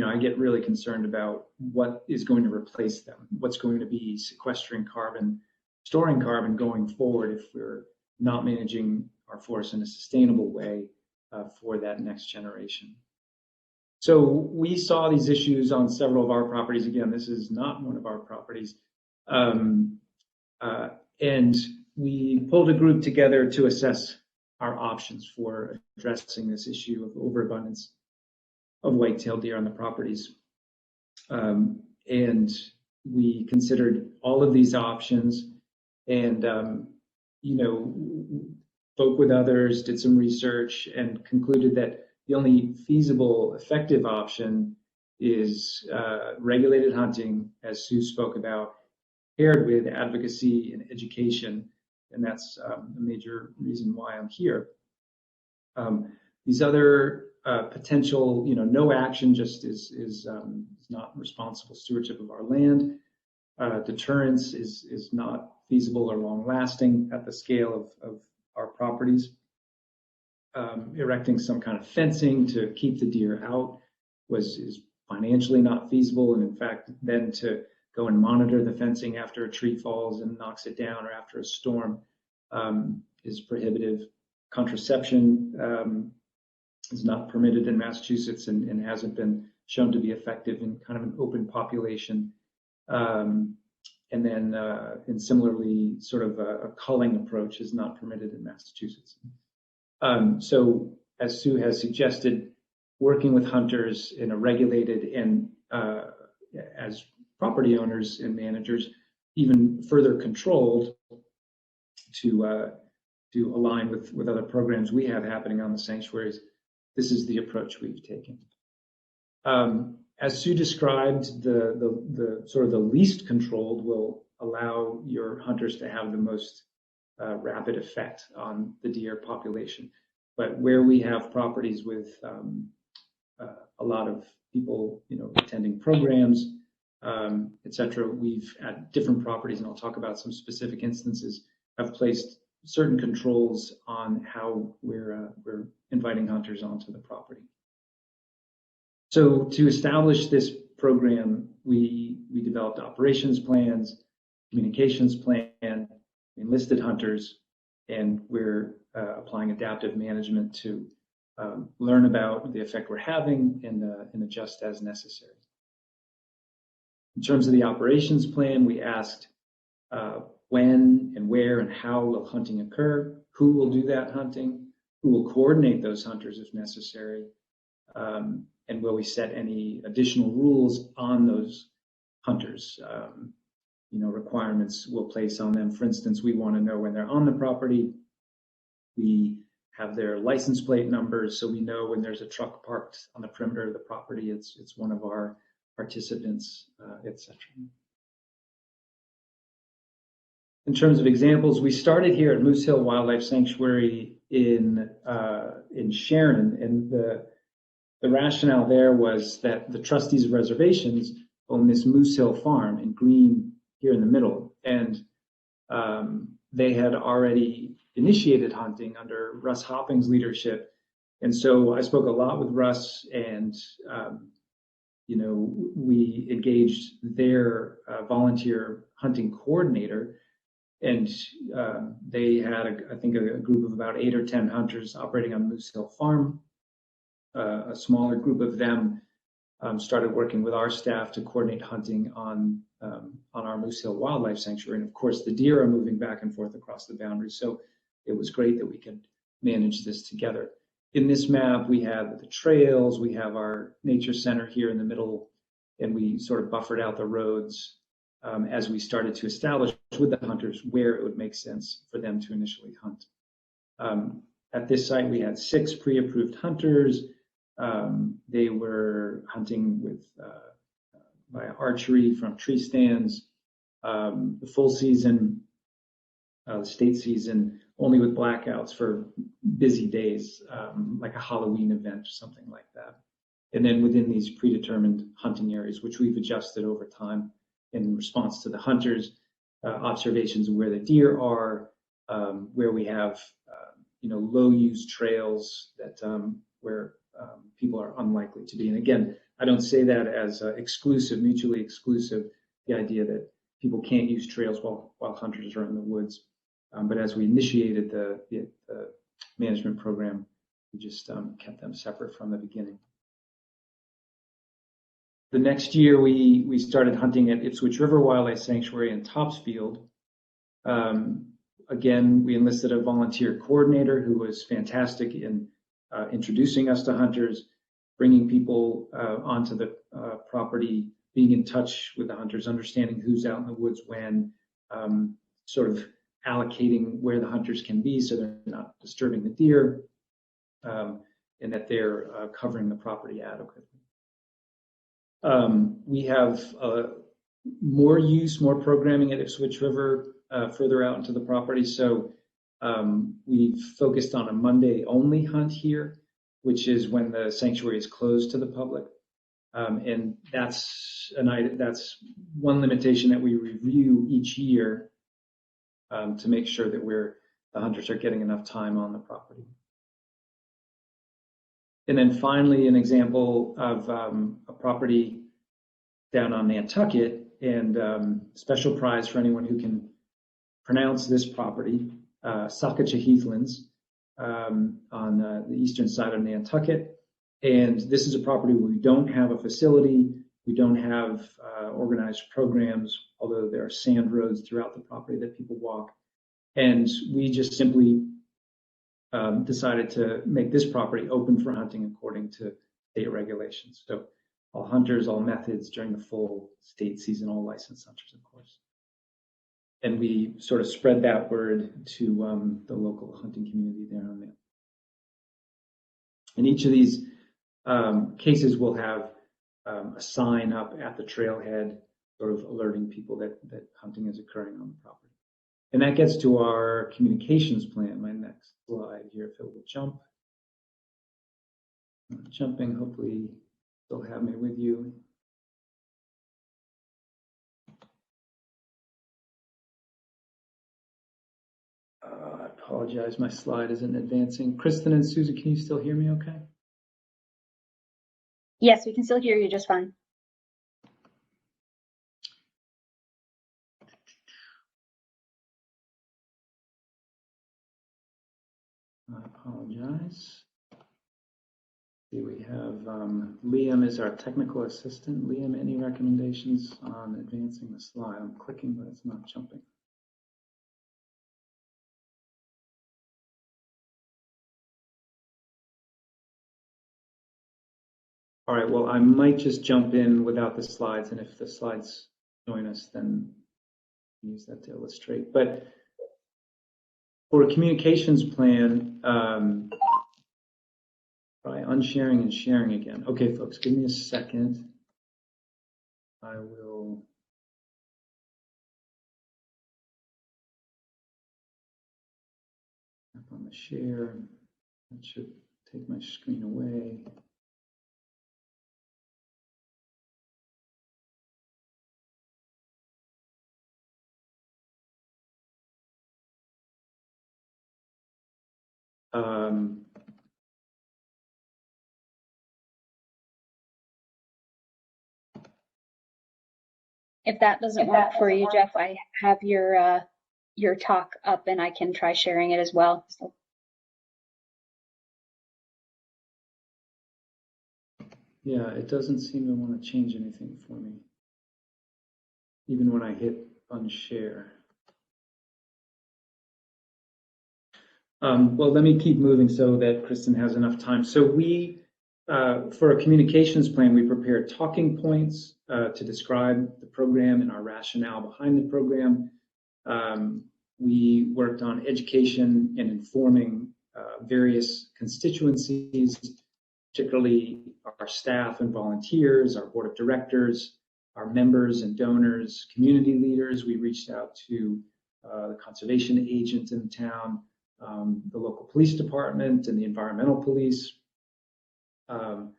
I get really concerned about what is going to replace them, what's going to be sequestering carbon, storing carbon going forward if we're not managing our forests in a sustainable way for that next generation. So we saw these issues on several of our properties. Again, this is not one of our properties. And we pulled a group together to assess our options for addressing this issue of overabundance of white-tailed deer on the properties. And we considered all of these options and, spoke with others, did some research, and concluded that the only feasible, effective option is regulated hunting, as Sue spoke about, paired with advocacy and education. And that's a major reason why I'm here. These other potential, no action just is not responsible stewardship of our land. Deterrence is not feasible or long-lasting at the scale of our properties. Erecting some kind of fencing to keep the deer out is financially not feasible, and in fact, then to go and monitor the fencing after a tree falls and knocks it down or after a storm is prohibitive. Contraception is not permitted in Massachusetts and hasn't been shown to be effective in kind of an open population. And similarly, sort of a culling approach is not permitted in Massachusetts. So as Sue has suggested, working with hunters in a regulated and as property owners and managers, even further controlled to align with other programs we have happening on the sanctuaries, this is the approach we've taken. As Sue described, the sort of the least controlled will allow your hunters to have the most rapid effect on the deer population. But where we have properties with a lot of people, attending programs, et cetera, we've at different properties, and I'll talk about some specific instances, have placed certain controls on how we're inviting hunters onto the property. So to establish this program, we developed operations plans, communications plan, enlisted hunters, and we're applying adaptive management to learn about the effect we're having and adjust as necessary. In terms of the operations plan, we asked when and where and how will hunting occur, who will do that hunting, who will coordinate those hunters if necessary, and will we set any additional rules on those hunters? Requirements we'll place on them. For instance, we want to know when they're on the property. We have their license plate numbers, so we know when there's a truck parked on the perimeter of the property, it's one of our participants, etc. In terms of examples, we started here at Moose Hill Wildlife Sanctuary in Sharon, and the rationale there was that the trustees of reservations own this Moose Hill farm in green here in the middle, and they had already initiated hunting under Russ Hopping's leadership. And so I spoke a lot with Russ, and we engaged their volunteer hunting coordinator, and they had I think a group of about 8 or 10 hunters operating on Moose Hill Farm. A smaller group of them started working with our staff to coordinate hunting on our Moose Hill Wildlife Sanctuary. And of course, the deer are moving back and forth across the boundaries. So it was great that we could manage this together. In this map, we have the trails, we have our nature center here in the middle, and we sort of buffered out the roads as we started to establish with the hunters where it would make sense for them to initially hunt. At this site, we had 6 pre-approved hunters. They were hunting with by archery from tree stands, the full season, the state season, only with blackouts for busy days, like a Halloween event or something like that. And then within these predetermined hunting areas, which we've adjusted over time in response to the hunters, observations of where the deer are, where we have low use trails that where people are unlikely to be. And again, I don't say that as exclusive, mutually exclusive, the idea that people can't use trails while hunters are in the woods. But as we initiated the management program, we just kept them separate from the beginning. The next year, we started hunting at Ipswich River Wildlife Sanctuary in Topsfield. Again, we enlisted a volunteer coordinator who was fantastic in introducing us to hunters, bringing people onto the property, being in touch with the hunters, understanding who's out in the woods when, sort of allocating where the hunters can be so they're not disturbing the deer, and that they're covering the property adequately. We have more programming at Ipswich River further out into the property. So we've focused on a Monday only hunt here, which is when the sanctuary is closed to the public. And that's one limitation that we review each year to make sure that the hunters are getting enough time on the property. And then finally, an example of a property down on Nantucket, and special prize for anyone who can pronounce this property, Sakacha Heathlands, on the eastern side of Nantucket. And this is a property where we don't have a facility, we don't have organized programs, although there are sand roads throughout the property that people walk. And we just simply decided to make this property open for hunting according to state regulations. So all hunters, all methods during the full state season, all licensed hunters, of course. And we sort of spread that word to the local hunting community there on there. And each of these cases will have a sign up at the trailhead, sort of alerting people that hunting is occurring on the property. And that gets to our communications plan, my next slide here, if it will jump. Jumping, hopefully still have me with you. I apologize, my slide isn't advancing. Kristin and Susan, can you still hear me okay? Yes, we can still hear you just fine. I apologize. Here we have Liam is our technical assistant. Liam, any recommendations on advancing the slide? I'm clicking, but it's not jumping. All right, well, I might just jump in without the slides, and if the slides join us, then use that to illustrate. But for a communications plan, try unsharing and sharing again. Okay, folks, give me a second. I will. Tap on the share. That should take my screen away. If that doesn't work for you, Jeff, I have your talk up and I can try sharing it as well. So. Yeah, it doesn't seem to want to change anything for me, even when I hit unshare. Well, let me keep moving so that Kristin has enough time. So we, for a communications plan, we prepared talking points to describe the program and our rationale behind the program. We worked on education and informing various constituencies, particularly our staff and volunteers, our board of directors, our members and donors, community leaders. We reached out to the conservation agent in town, the local police department and the environmental police, some,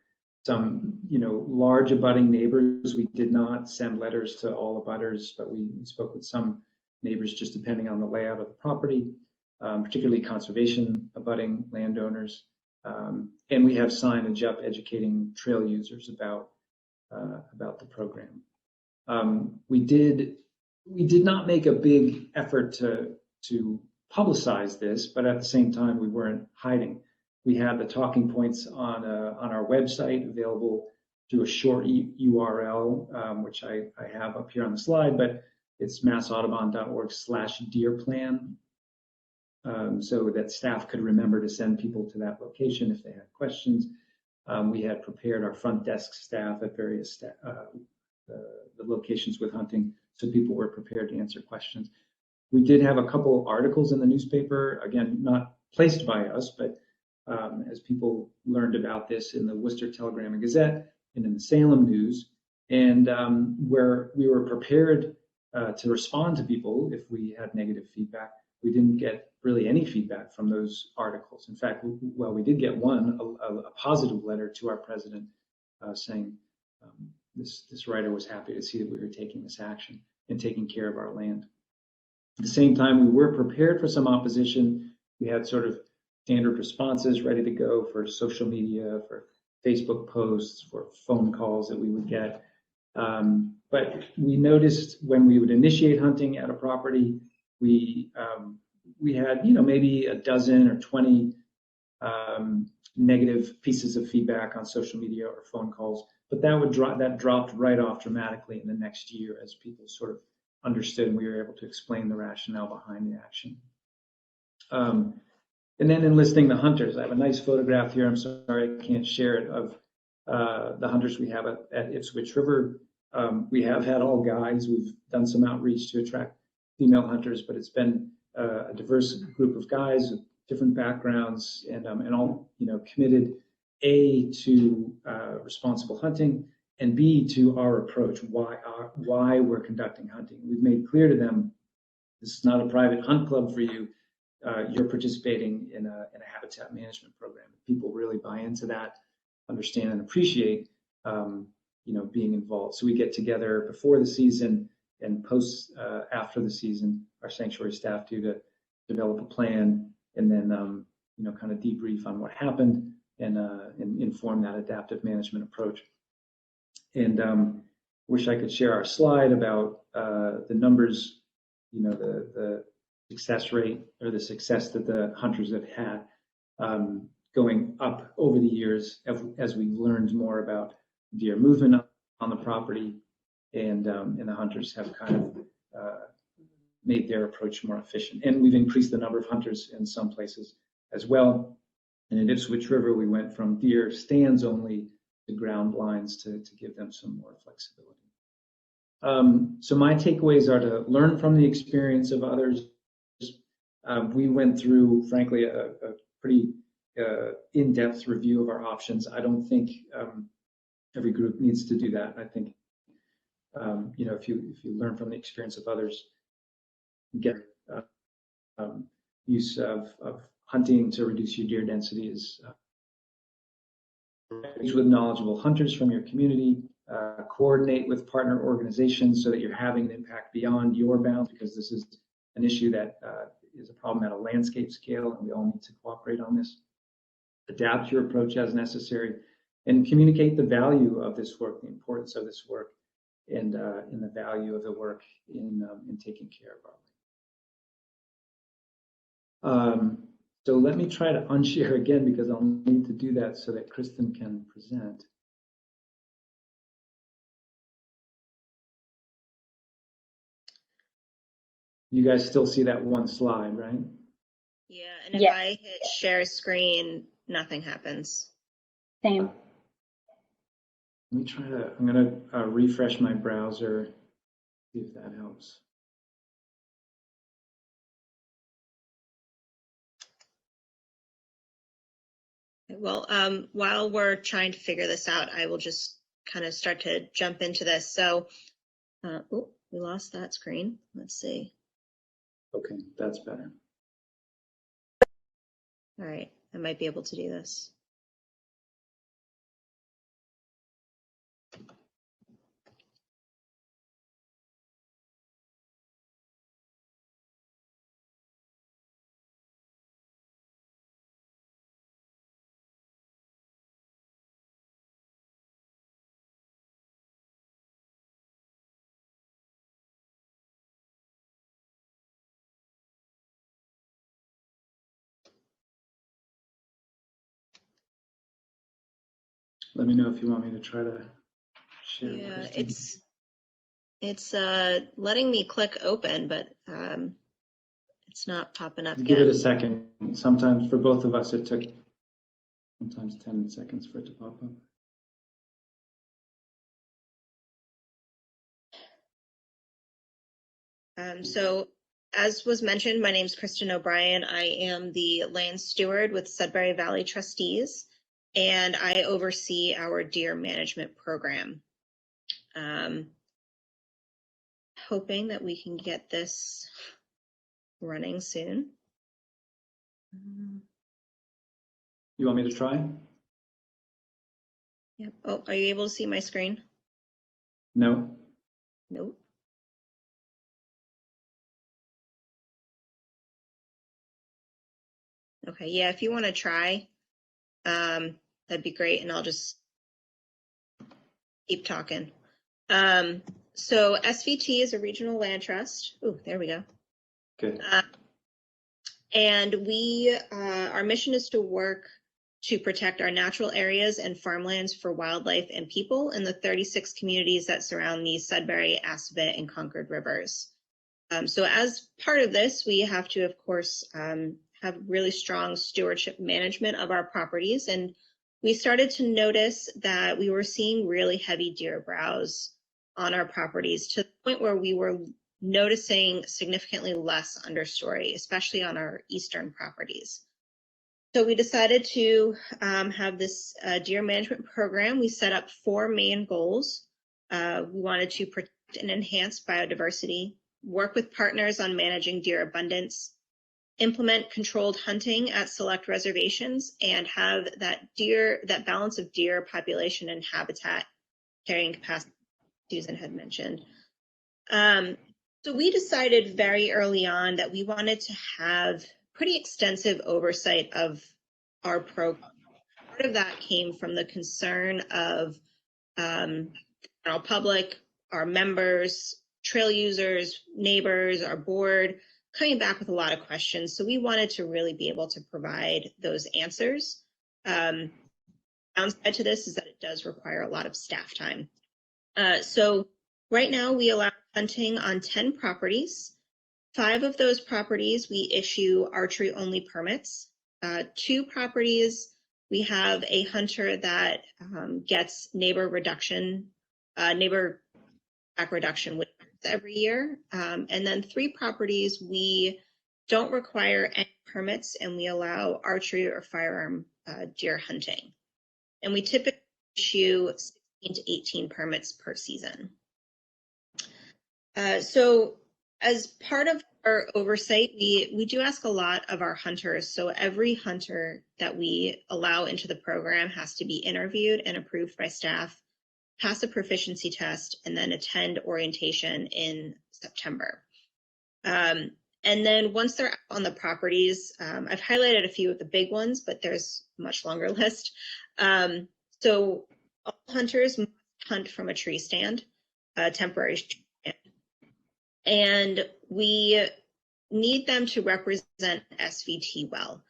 large abutting neighbors. We did not send letters to all abutters, but we spoke with some neighbors just depending on the layout of the property, particularly conservation abutting landowners. And we have signage up educating trail users about the program. We did not make a big effort to publicize this, but at the same time, we weren't hiding. We had the talking points on our website available through a short URL, which I have up here on the slide, but it's massaudubon.org/deerplan, so that staff could remember to send people to that location if they had questions. We had prepared our front desk staff at various the locations with hunting, so people were prepared to answer questions. We did have a couple articles in the newspaper, again, not placed by us, but as people learned about this in the Worcester Telegram and Gazette and in the Salem News, and where we were prepared to respond to people if we had negative feedback. We didn't get really any feedback from those articles. In fact, well, we did get one, a positive letter to our president saying this writer was happy to see that we were taking this action and taking care of our land. At the same time, we were prepared for some opposition. We had sort of standard responses ready to go for social media, for Facebook posts, for phone calls that we would get. But we noticed when we would initiate hunting at a property, we had, maybe a dozen or 20 negative pieces of feedback on social media or phone calls, but that dropped right off dramatically in the next year as people sort of understood and we were able to explain the rationale behind the action. And then enlisting the hunters. I have a nice photograph here. I'm sorry I can't share it, of the hunters we have at Ipswich River. We have had all guys. We've done some outreach to attract female hunters, but it's been a diverse group of guys with different backgrounds and all committed to responsible hunting, and B, to our approach, why we're conducting hunting. We've made clear to them this is not a private hunt club for you. You're participating in a habitat management program. People really buy into that, understand and appreciate being involved. So we get together before the season and post after the season. Our sanctuary staff do to develop a plan and then kind of debrief on what happened and inform that adaptive management approach. And wish I could share our slide about the numbers, the success rate or the success that the hunters have had going up over the years as we've learned more about deer movement on the property, and the hunters have kind of made their approach more efficient. And we've increased the number of hunters in some places as well. And at Ipswich River, we went from deer stands only to ground blinds to give them some more flexibility. So my takeaways are to learn from the experience of others. We went through, frankly, a pretty in-depth review of our options. I don't think every group needs to do that. I think if you learn from the experience of others, get use of hunting to reduce your deer density is with knowledgeable hunters from your community, coordinate with partner organizations so that you're having an impact beyond your bounds, because this is an issue that is a problem at a landscape scale, and we all need to cooperate on this. Adapt your approach as necessary, and communicate the value of this work, the importance of this work, and the value of the work in taking care of our land. So let me try to unshare again, because I'll need to do that so that Kristin can present. You guys still see that one slide, right? Yeah, and if I hit share screen, nothing happens. Same. Let me try to, I'm going to refresh my browser, see if that helps. Well, while we're trying to figure this out, I will just kind of start to jump into this. So, oh, we lost that screen. Let's see. Okay, that's better. All right, I might be able to do this. Let me know if you want me to try to share. Yeah, it's letting me click open, but it's not popping up yet. Give it a second. Sometimes for both of us, it took sometimes 10 seconds for it to pop up. So as was mentioned, my name is Kristin O'Brien. I am the land steward with Sudbury Valley Trustees, and I oversee our deer management program. Hoping that we can get this running soon. You want me to try? Yep. Oh, are you able to see my screen? No. Nope. Okay, yeah, if you want to try, that'd be great, and I'll just keep talking. So SVT is a regional land trust. Oh, there we go. Good. And we, our mission is to work to protect our natural areas and farmlands for wildlife and people in the 36 communities that surround the Sudbury, Assabet, and Concord rivers. So as part of this, we have to, of course, have really strong stewardship management of our properties. And we started to notice that we were seeing really heavy deer browse on our properties to the point where we were noticing significantly less understory, especially on our eastern properties. So we decided to have this deer management program. We set up 4 main goals. We wanted to protect and enhance biodiversity, work with partners on managing deer abundance, implement controlled hunting at select reservations, and have that balance of deer population and habitat carrying capacity Susan had mentioned. So we decided very early on that we wanted to have pretty extensive oversight of our program. Part of that came from the concern of the general public, our members, trail users, neighbors, our board, coming back with a lot of questions. So we wanted to really be able to provide those answers. Downside to this is that it does require a lot of staff time. So right now we allow hunting on 10 properties. 5 of those properties we issue archery only permits. 2 properties we have a hunter that gets neighbor back reduction every year. And then 3 properties we don't require any permits, and we allow archery or firearm deer hunting. And we typically issue 16 to 18 permits per season. So as part of our oversight, we do ask a lot of our hunters. So every hunter that we allow into the program has to be interviewed and approved by staff, pass a proficiency test, and then attend orientation in September. And then once they're out on the properties, I've highlighted a few of the big ones, but there's a much longer list. So all hunters must hunt from a tree stand, a temporary tree stand. And we need them to represent SVT well.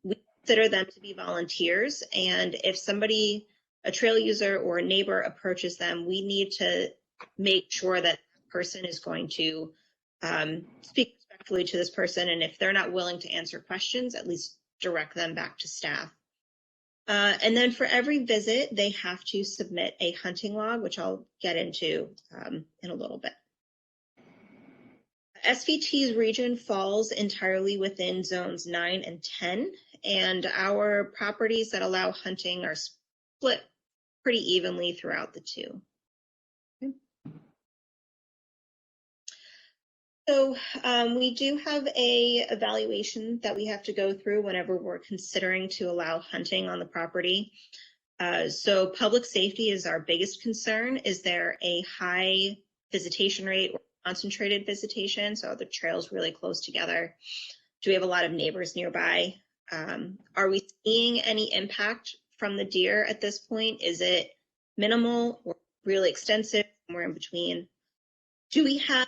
We consider them to be volunteers, and if somebody, a trail user or a neighbor approaches them, we need to make sure that person is going to speak respectfully to this person, and if they're not willing to answer questions, at least direct them back to staff. And then for every visit, they have to submit a hunting log, which I'll get into in a little bit. SVT's region falls entirely within zones 9 and 10, and our properties that allow hunting are split pretty evenly throughout the 2. Okay. So we do have a evaluation that we have to go through whenever we're considering to allow hunting on the property. So public safety is our biggest concern. Is there a high visitation rate or concentrated visitation? So are the trails really close together? Do we have a lot of neighbors nearby? Are we seeing any impact from the deer at this point? Is it minimal or really extensive, somewhere in between? Do we have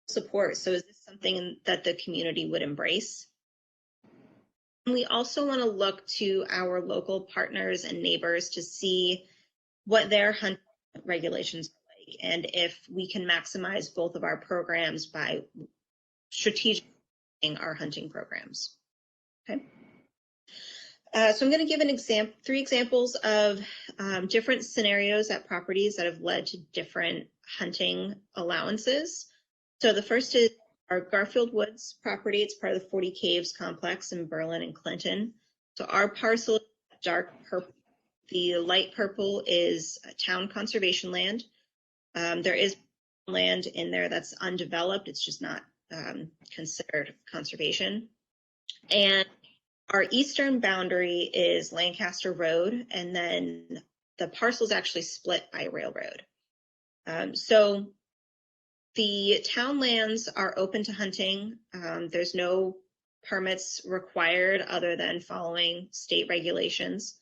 support? So is this something that the community would embrace? And we also want to look to our local partners and neighbors to see what their hunting regulations are like, and if we can maximize both of our programs by strategically our hunting programs. Okay. So I'm going to give an 3 examples of different scenarios at properties that have led to different hunting allowances. So the first is our Garfield Woods property. It's part of the 40 Caves complex in Berlin and Clinton. So our parcel is dark purple. The light purple is town conservation land. There is land in there that's undeveloped. It's just not considered conservation. And our eastern boundary is Lancaster Road, and then the parcel is actually split by railroad. So the town lands are open to hunting. There's no permits required other than following state regulations.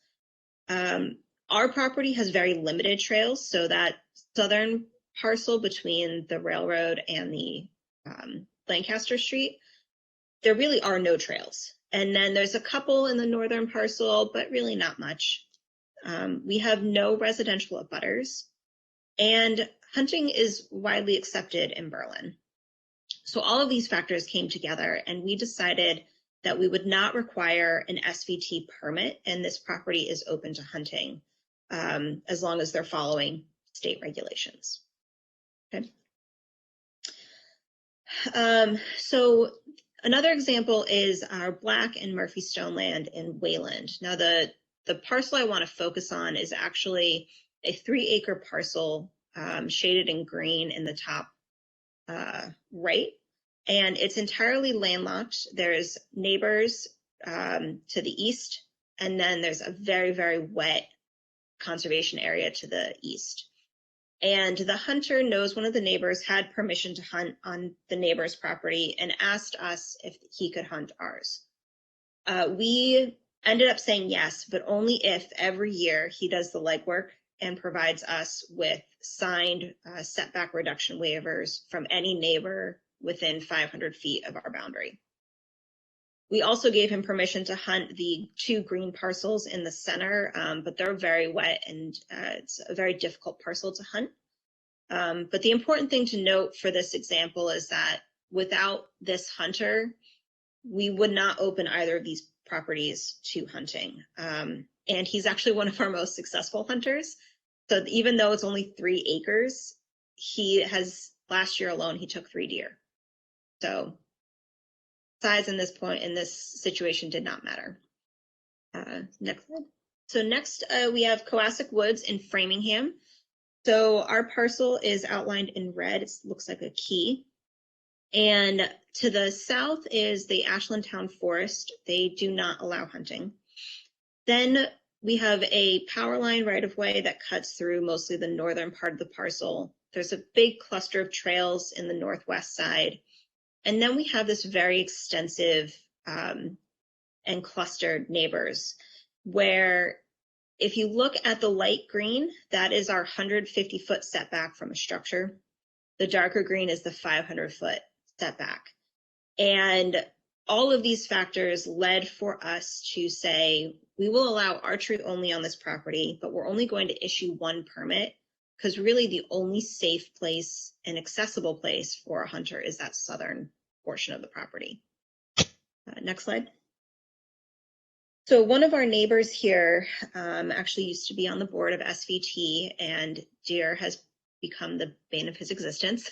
Our property has very limited trails, so that southern parcel between the railroad and the Lancaster Street, there really are no trails. And then there's a couple in the northern parcel, but really not much. We have no residential abutters, and hunting is widely accepted in Berlin. So all of these factors came together, and we decided that we would not require an SVT permit, and this property is open to hunting as long as they're following state regulations. Okay. So another example is our Black and Murphy Stone land in Wayland. Now the parcel I want to focus on is actually a 3-acre parcel shaded in green in the top right, and it's entirely landlocked. There's neighbors to the east, and then there's a very, very wet conservation area to the east. And the hunter knows one of the neighbors had permission to hunt on the neighbor's property and asked us if he could hunt ours. We ended up saying yes, but only if every year he does the legwork and provides us with signed setback reduction waivers from any neighbor within 500 feet of our boundary. We also gave him permission to hunt the 2 green parcels in the center, but they're very wet and it's a very difficult parcel to hunt. But the important thing to note for this example is that without this hunter, we would not open either of these properties to hunting. And he's actually one of our most successful hunters. So even though it's only 3 acres, he has, last year alone, he took 3 deer. So size in this situation did not matter. Next slide. So next we have Coassic Woods in Framingham. So our parcel is outlined in red. It looks like a key. And to the south is the Ashland Town Forest. They do not allow hunting. Then we have a power line right of way that cuts through mostly the northern part of the parcel. There's a big cluster of trails in the northwest side. And then we have this very extensive and clustered neighbors, where if you look at the light green, that is our 150-foot setback from a structure. The darker green is the 500-foot setback. And all of these factors led for us to say, we will allow archery only on this property, but we're only going to issue 1 permit, because really the only safe place and accessible place for a hunter is that southern portion of the property. Next slide. So one of our neighbors here actually used to be on the board of SVT, and deer has become the bane of his existence.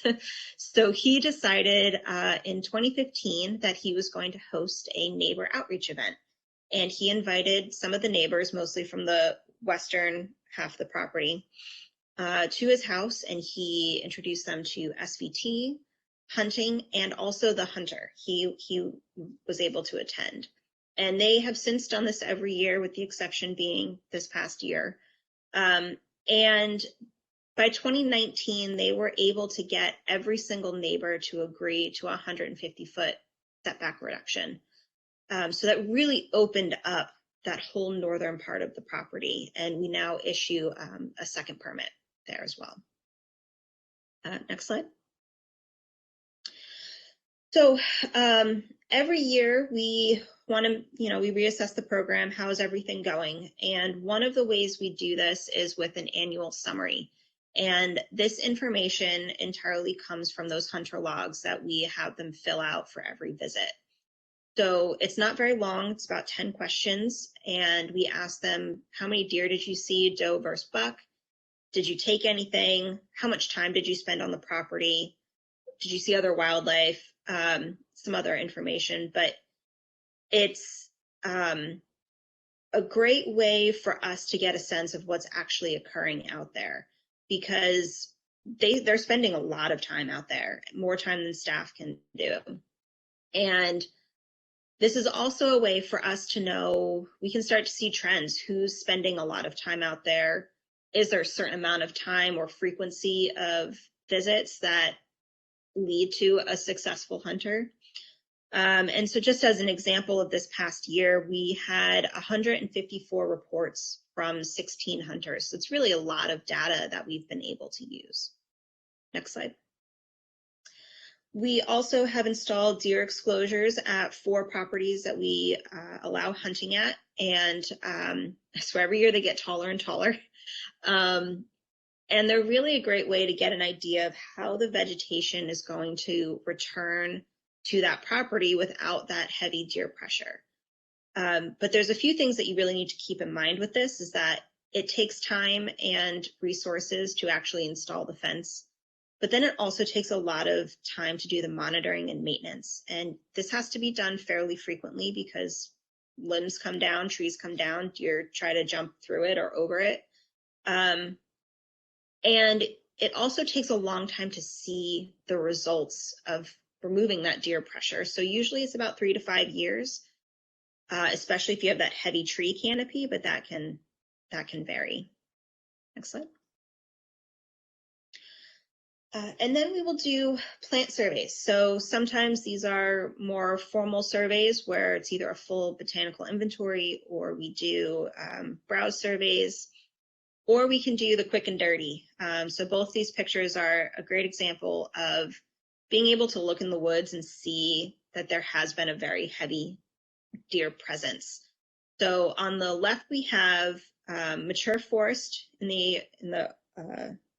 So he decided in 2015 that he was going to host a neighbor outreach event. And he invited some of the neighbors, mostly from the western half of the property, to his house, and he introduced them to SVT, hunting, and also the hunter. He was able to attend. And they have since done this every year, with the exception being this past year. And by 2019, they were able to get every single neighbor to agree to a 150-foot setback reduction. So that really opened up that whole northern part of the property, and we now issue a second permit there as well. Next slide. So every year we want to, we reassess the program. How is everything going? And one of the ways we do this is with an annual summary. And this information entirely comes from those hunter logs that we have them fill out for every visit. So it's not very long, it's about 10 questions. And we ask them, how many deer did you see, doe versus buck? Did you take anything? How much time did you spend on the property? Did you see other wildlife? Some other information, but it's a great way for us to get a sense of what's actually occurring out there, because they're spending a lot of time out there, more time than staff can do. And this is also a way for us to know, we can start to see trends, who's spending a lot of time out there is there a certain amount of time or frequency of visits that lead to a successful hunter? And so just as an example of this past year, we had 154 reports from 16 hunters. So it's really a lot of data that we've been able to use. Next slide. We also have installed deer exclosures at 4 properties that we allow hunting at. And so every year they get taller and taller. And they're really a great way to get an idea of how the vegetation is going to return to that property without that heavy deer pressure. But there's a few things that you really need to keep in mind with this, is that it takes time and resources to actually install the fence, but then it also takes a lot of time to do the monitoring and maintenance. And this has to be done fairly frequently because limbs come down, trees come down, deer try to jump through it or over it. And it also takes a long time to see the results of removing that deer pressure. So usually it's about 3 to 5 years, especially if you have that heavy tree canopy, but that can vary. Next slide. And then we will do plant surveys. So sometimes these are more formal surveys where it's either a full botanical inventory, or we do browse surveys, or we can do the quick and dirty. So both these pictures are a great example of being able to look in the woods and see that there has been a very heavy deer presence. So on the left, we have mature forest in the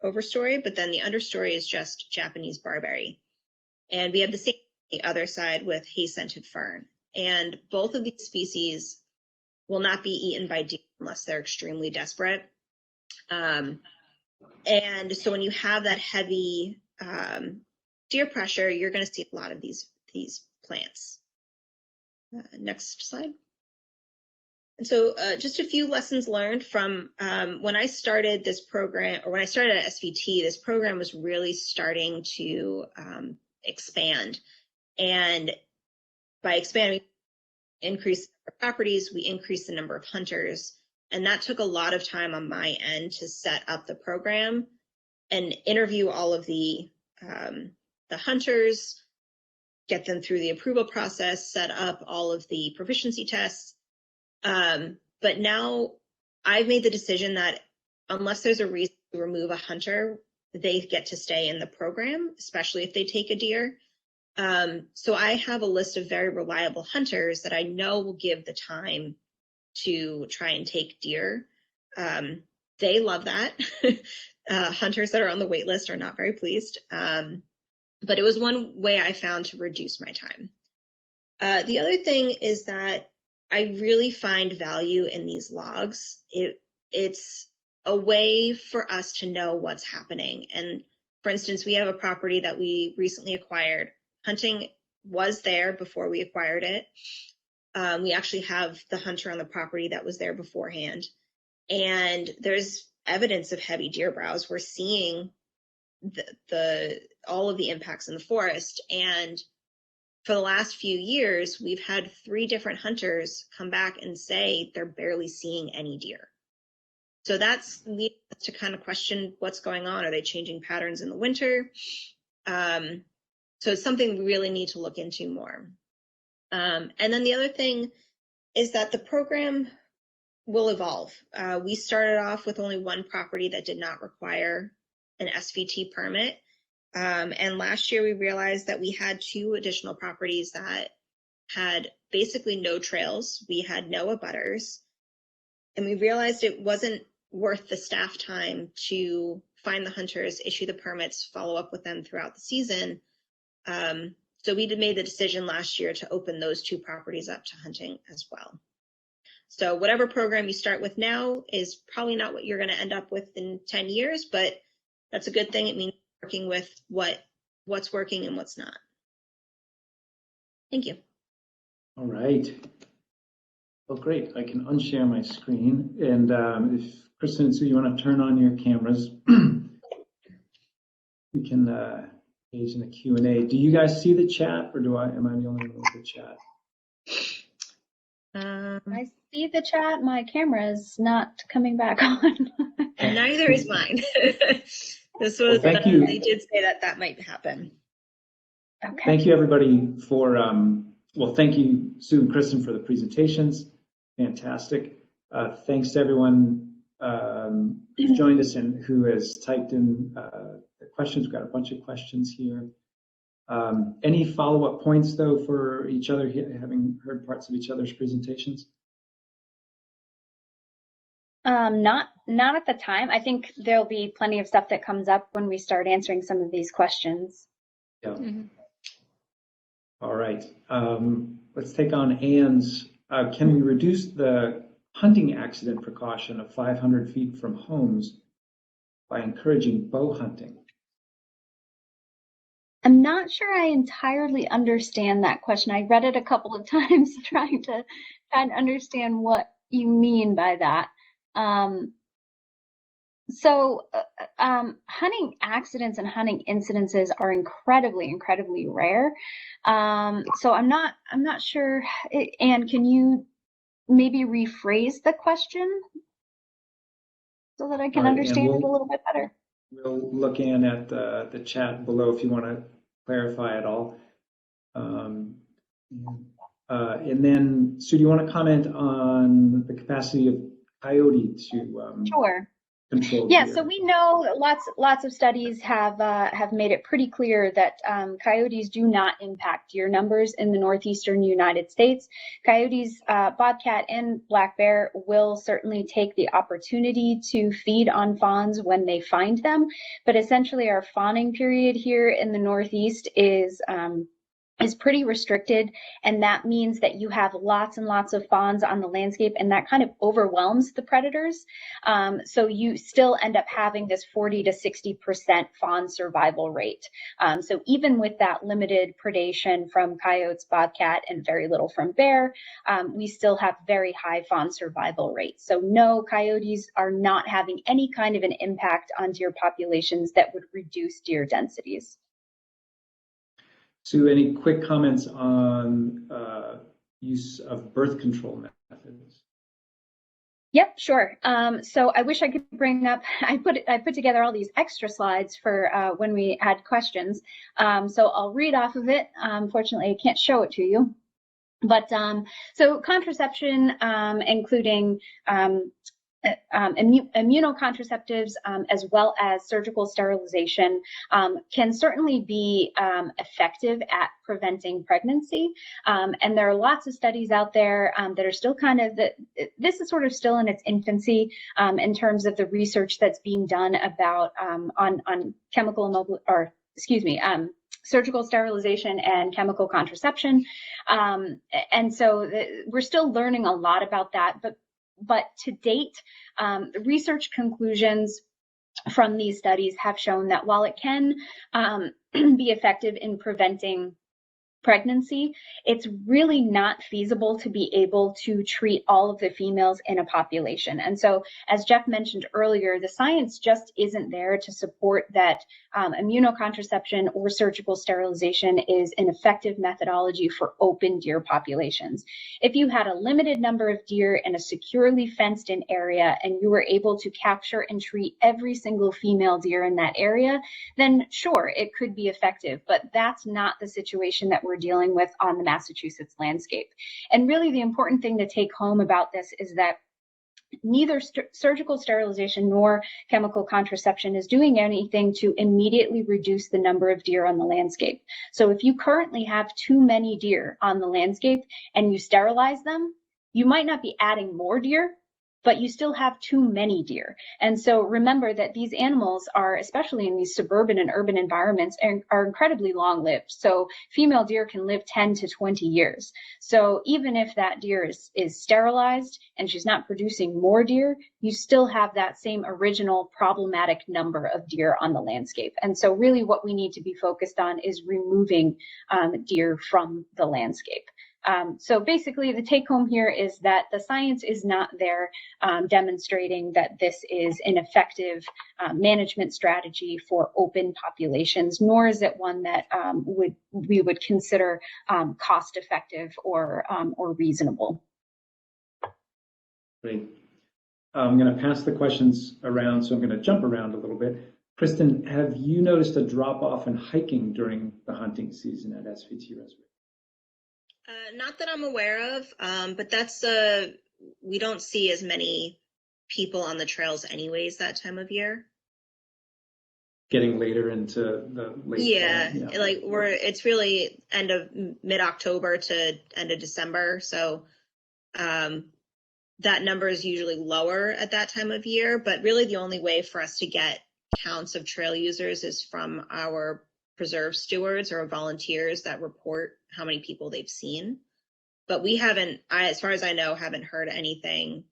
overstory, but then the understory is just Japanese barberry. And we have the same on the other side with hay-scented fern. And both of these species will not be eaten by deer unless they're extremely desperate. And so when you have that heavy deer pressure, you're going to see a lot of these plants. Next slide. And so just a few lessons learned from when I started this program, or when I started at SVT, this program was really starting to expand. And by expanding, we increased the number of properties, we increased the number of hunters. And that took a lot of time on my end to set up the program and interview all of the hunters, get them through the approval process, set up all of the proficiency tests. But now I've made the decision that unless there's a reason to remove a hunter, they get to stay in the program, especially if they take a deer. So I have a list of very reliable hunters that I know will give the time to try and take deer. They love that. Hunters that are on the wait list are not very pleased. But it was one way I found to reduce my time. The other thing is that I really find value in these logs. It's a way for us to know what's happening. And for instance, we have a property that we recently acquired. Hunting was there before we acquired it. We actually have the hunter on the property that was there beforehand. And there's evidence of heavy deer browse. We're seeing all of the impacts in the forest. And for the last few years, we've had 3 different hunters come back and say they're barely seeing any deer. So that's leading us to kind of question what's going on. Are they changing patterns in the winter? So it's something we really need to look into more. And then the other thing is that the program will evolve. We started off with only 1 property that did not require an SVT permit. And last year we realized that we had 2 additional properties that had basically no trails. We had no abutters. And we realized it wasn't worth the staff time to find the hunters, issue the permits, follow up with them throughout the season. So we made the decision last year to open those 2 properties up to hunting as well. So whatever program you start with now is probably not what you're going to end up with in 10 years, but that's a good thing. It means working with what's working and what's not. Thank you. All right. Well, great. I can unshare my screen. And if Kristin and Sue, you want to turn on your cameras, we can engage in the Q&A. Do you guys see the chat, or am I the only one with the chat? I see the chat. My camera is not coming back on. And neither is mine. This was, well, thank you. They did say that that might happen. Okay. Thank you, everybody, for, well, thank you, Sue and Kristin, for the presentations. Fantastic. Thanks to everyone who's joined us and who has typed in the questions. We've got a bunch of questions here. Any follow-up points, though, for each other, having heard parts of each other's presentations? Not at the time. I think there'll be plenty of stuff that comes up when we start answering some of these questions. Yeah. Mm-hmm. All right. Let's take on Anne's. Can we reduce the hunting accident precaution of 500 feet from homes by encouraging bow hunting? I'm not sure I entirely understand that question. I read it a couple of times trying to understand what you mean by that. Hunting accidents and hunting incidences are incredibly rare. So I'm not sure. Anne, can you maybe rephrase the question so that I can understand it a little bit better? We'll look in at the chat below if you want to clarify at all. And then, Sue, do you want to comment on the capacity of coyote to Sure. control Yeah, deer? so we know lots of studies have made it pretty clear that coyotes do not impact deer numbers in the northeastern United States. Coyotes, bobcat, and black bear will certainly take the opportunity to feed on fawns when they find them, but essentially our fawning period here in the Northeast is pretty restricted, and that means that you have lots and lots of fawns on the landscape, and that kind of overwhelms the predators. So you still end up having this 40 to 60% fawn survival rate. So even with that limited predation from coyotes, bobcat, and very little from bear, we still have very high fawn survival rates. So no, coyotes are not having any kind of an impact on deer populations that would reduce deer densities. Sue, any quick comments on use of birth control methods? Yep, sure. So I wish I could bring up, I put together all these extra slides for when we had questions. So I'll read off of it. Unfortunately, I can't show it to you. But so contraception, including immunocontractives as well as surgical sterilization can certainly be effective at preventing pregnancy. And there are lots of studies out there that are still kind of, this is sort of still in its infancy in terms of the research that's being done about on chemical surgical sterilization and chemical contraception. And so we're still learning a lot about that, but to date, the research conclusions from these studies have shown that while it can be effective in preventing pregnancy, it's really not feasible to be able to treat all of the females in a population. And so, as Jeff mentioned earlier, the science just isn't there to support that immunocontraception or surgical sterilization is an effective methodology for open deer populations. If you had a limited number of deer in a securely fenced in area and you were able to capture and treat every single female deer in that area, then sure, it could be effective, but that's not the situation that we're dealing with on the Massachusetts landscape. And really the important thing to take home about this is that neither surgical sterilization nor chemical contraception is doing anything to immediately reduce the number of deer on the landscape. So if you currently have too many deer on the landscape and you sterilize them, you might not be adding more deer, but you still have too many deer. And so remember that these animals are, especially in these suburban and urban environments, are incredibly long-lived. So female deer can live 10 to 20 years. So even if that deer is sterilized and she's not producing more deer, you still have that same original problematic number of deer on the landscape. And so really what we need to be focused on is removing deer from the landscape. So basically the take home here is that the science is not there demonstrating that this is an effective management strategy for open populations, nor is it one that we would consider cost effective or reasonable. Great. I'm going to pass the questions around, so I'm going to jump around a little bit. Kristin, have you noticed a drop-off in hiking during the hunting season at SVT Reservoir? Not that I'm aware of, but that's we don't see as many people on the trails anyways that time of year. Getting later into the late fall, yeah. Like it's really end of mid-October to end of December, so that number is usually lower at that time of year. But really, the only way for us to get counts of trail users is from our preserve stewards or volunteers that report how many people they've seen. But we haven't, as far as I know, haven't heard anything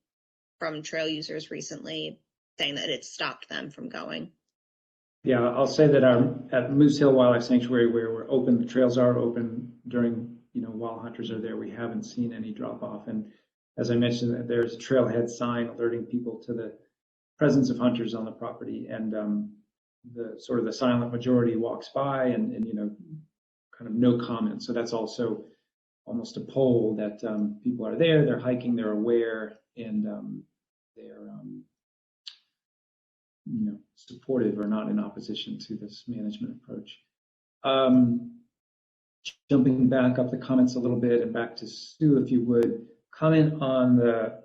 from trail users recently saying that it stopped them from going. Yeah, I'll say that at Moose Hill Wildlife Sanctuary, where we're open, the trails are open during, while hunters are there, we haven't seen any drop off. And as I mentioned, there's a trailhead sign alerting people to the presence of hunters on the property, and the sort of the silent majority walks by and kind of no comment. So that's also almost a poll that people are there, they're hiking, they're aware, and they're supportive or not in opposition to this management approach. Jumping back up the comments a little bit and back to Sue, if you would, comment on the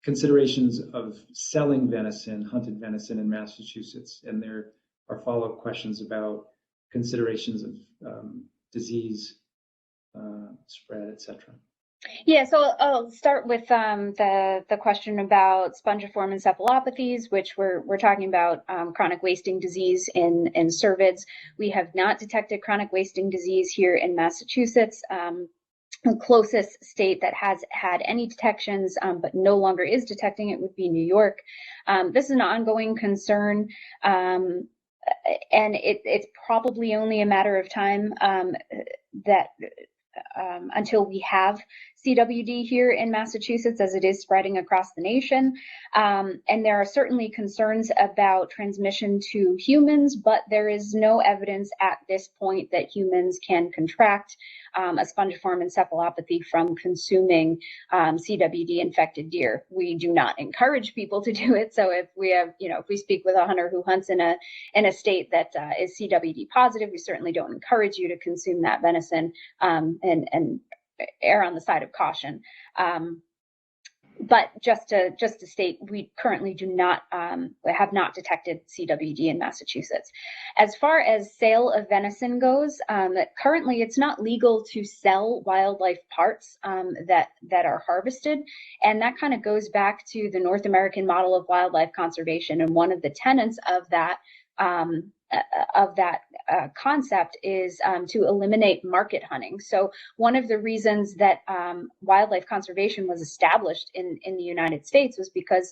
considerations of selling venison, hunted venison in Massachusetts, and there are follow-up questions about considerations of disease spread, etc. Yeah, so I'll start with the question about spongiform encephalopathies, which we're talking about chronic wasting disease in cervids. We have not detected chronic wasting disease here in Massachusetts. The closest state that has had any detections but no longer is detecting it would be New York. This is an ongoing concern, and it's probably only a matter of time until we have CWD here in Massachusetts, as it is spreading across the nation. And there are certainly concerns about transmission to humans, but there is no evidence at this point that humans can contract a spongiform encephalopathy from consuming CWD infected deer. We do not encourage people to do it. So if we have, if we speak with a hunter who hunts in a state that is CWD positive, we certainly don't encourage you to consume that venison, and err on the side of caution. But just to state, we currently have not detected CWD in Massachusetts. As far as sale of venison goes, currently it's not legal to sell wildlife parts that are harvested, and that kind of goes back to the North American model of wildlife conservation. And one of the tenets of that concept is to eliminate market hunting. So one of the reasons that wildlife conservation was established in the United States was because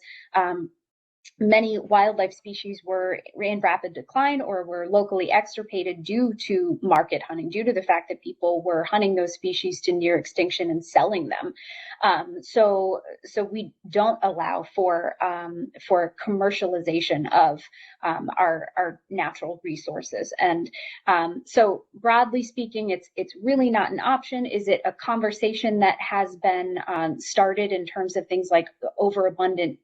many wildlife species were in rapid decline or were locally extirpated due to market hunting, due to the fact that people were hunting those species to near extinction and selling them. So we don't allow for commercialization of our natural resources. And so broadly speaking, it's really not an option. Is it a conversation that has been started in terms of things like overabundant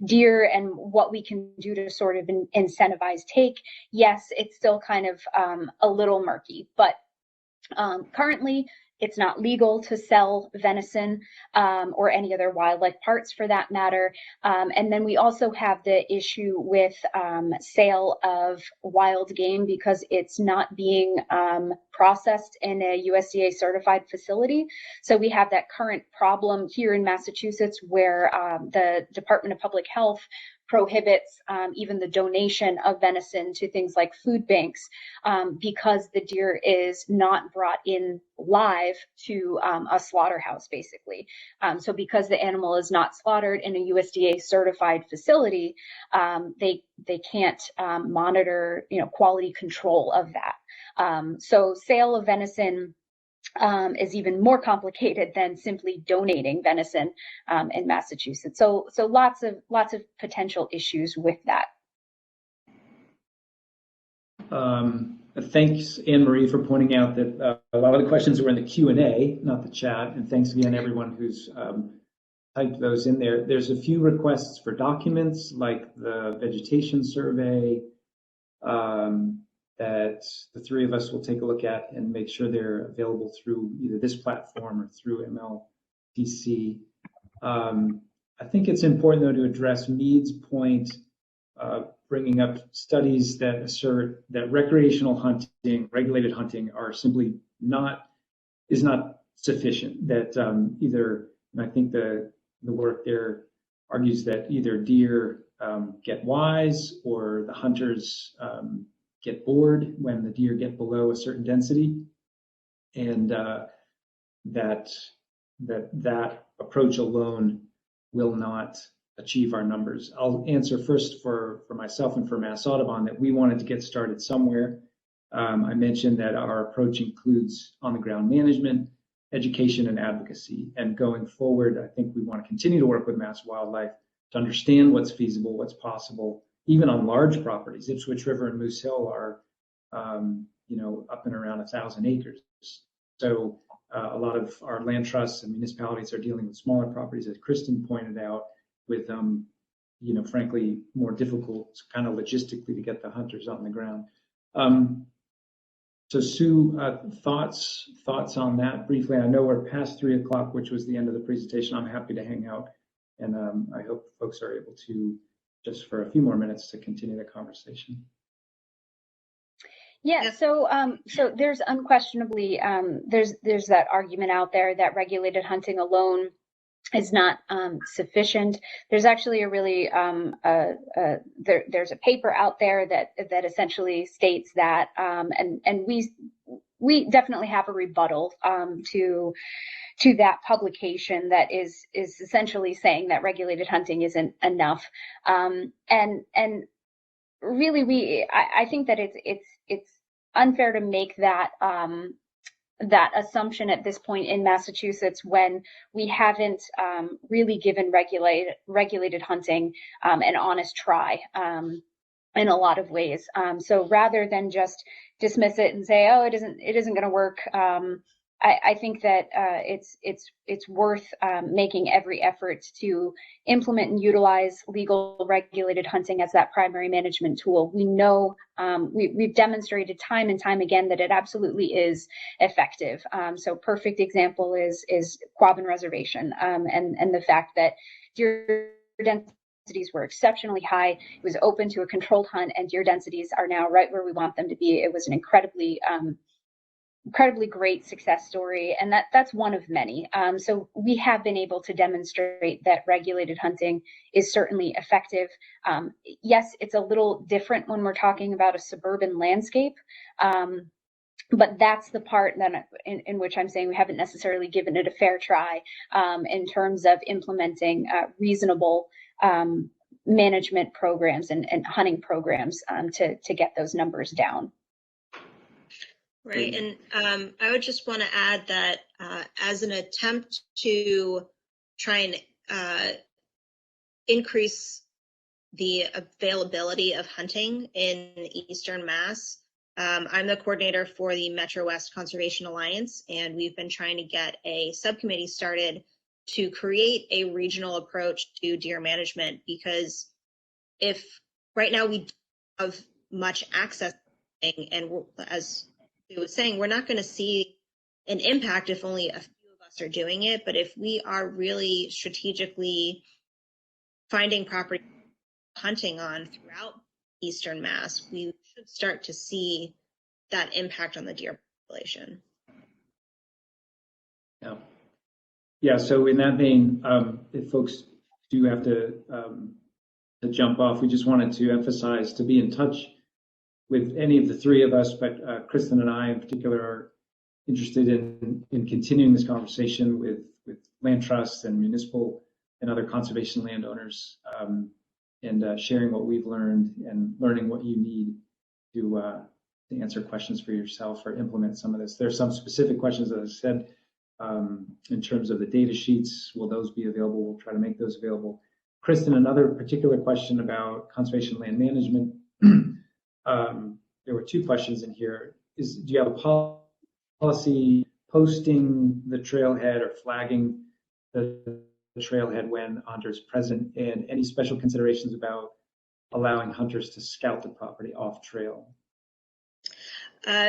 deer and what we can do to sort of incentivize take? Yes, it's still kind of a little murky, but currently it's not legal to sell venison or any other wildlife parts for that matter. And then we also have the issue with sale of wild game because it's not being processed in a USDA certified facility. So we have that current problem here in Massachusetts where the Department of Public Health prohibits even the donation of venison to things like food banks because the deer is not brought in live to a slaughterhouse, basically. So because the animal is not slaughtered in a USDA certified facility, they can't monitor, quality control of that. So sale of venison is even more complicated than simply donating venison in Massachusetts. So lots of potential issues with that. Thanks, Anne-Marie, for pointing out that a lot of the questions were in the Q&A, not the chat. And thanks again, everyone who's type those in there. There's a few requests for documents like the vegetation survey that the three of us will take a look at and make sure they're available through either this platform or through MLTC. I think it's important, though, to address Mead's point, bringing up studies that assert that recreational hunting, regulated hunting, are simply not sufficient. That either, and I think the work there argues that either deer get wise or the hunters get bored when the deer get below a certain density, and that approach alone will not achieve our numbers. I'll answer first for myself and for Mass Audubon that we wanted to get started somewhere. I mentioned that our approach includes on-the-ground management, education, and advocacy. And going forward, I think we want to continue to work with Mass Wildlife to understand what's feasible, what's possible, even on large properties. Ipswich River and Moose Hill are, up and around 1,000 acres. So a lot of our land trusts and municipalities are dealing with smaller properties, as Kristin pointed out, with, frankly, more difficult kind of logistically to get the hunters on the ground. So Sue, thoughts on that briefly? I know we're past 3 o'clock, which was the end of the presentation. I'm happy to hang out, and I hope folks are able to, just for a few more minutes, to continue the conversation. Yeah, so there's unquestionably there's that argument out there that regulated hunting alone is not sufficient. There's actually a really there's a paper out there that essentially states that, and we definitely have a rebuttal to that publication that is essentially saying that regulated hunting isn't enough, and really I think that it's unfair to make that that assumption at this point in Massachusetts when we haven't really given regulated hunting an honest try in a lot of ways. So rather than just dismiss it and say, oh, it isn't going to work, I think that it's worth making every effort to implement and utilize legal regulated hunting as that primary management tool. We know we've demonstrated time and time again that it absolutely is effective. So perfect example is Quabbin Reservation, and the fact that deer densities were exceptionally high. It was open to a controlled hunt, and deer densities are now right where we want them to be. It was an incredibly great success story, and that's one of many. So we have been able to demonstrate that regulated hunting is certainly effective. Yes, it's a little different when we're talking about a suburban landscape, but that's the part that in which I'm saying we haven't necessarily given it a fair try in terms of implementing reasonable management programs and hunting programs to get those numbers down. Right, and I would just want to add that as an attempt to try and increase the availability of hunting in Eastern Mass, I'm the coordinator for the Metro West Conservation Alliance, and we've been trying to get a subcommittee started to create a regional approach to deer management, because if right now we don't have much access, and as he was saying, we're not going to see an impact if only a few of us are doing it. But if we are really strategically finding property hunting on throughout Eastern Mass, we should start to see that impact on the deer population. Yeah. So in that vein, if folks do have to jump off, we just wanted to emphasize to be in touch with any of the three of us, but Kristin and I in particular are interested in continuing this conversation with land trusts and municipal and other conservation landowners, and sharing what we've learned and learning what you need to answer questions for yourself or implement some of this. There's some specific questions, as I said, in terms of the data sheets. Will those be available? We'll try to make those available. Kristin, another particular question about conservation land management. There were two questions in here. Do you have a policy posting the trailhead or flagging the trailhead when hunters present, and any special considerations about allowing hunters to scout the property off trail?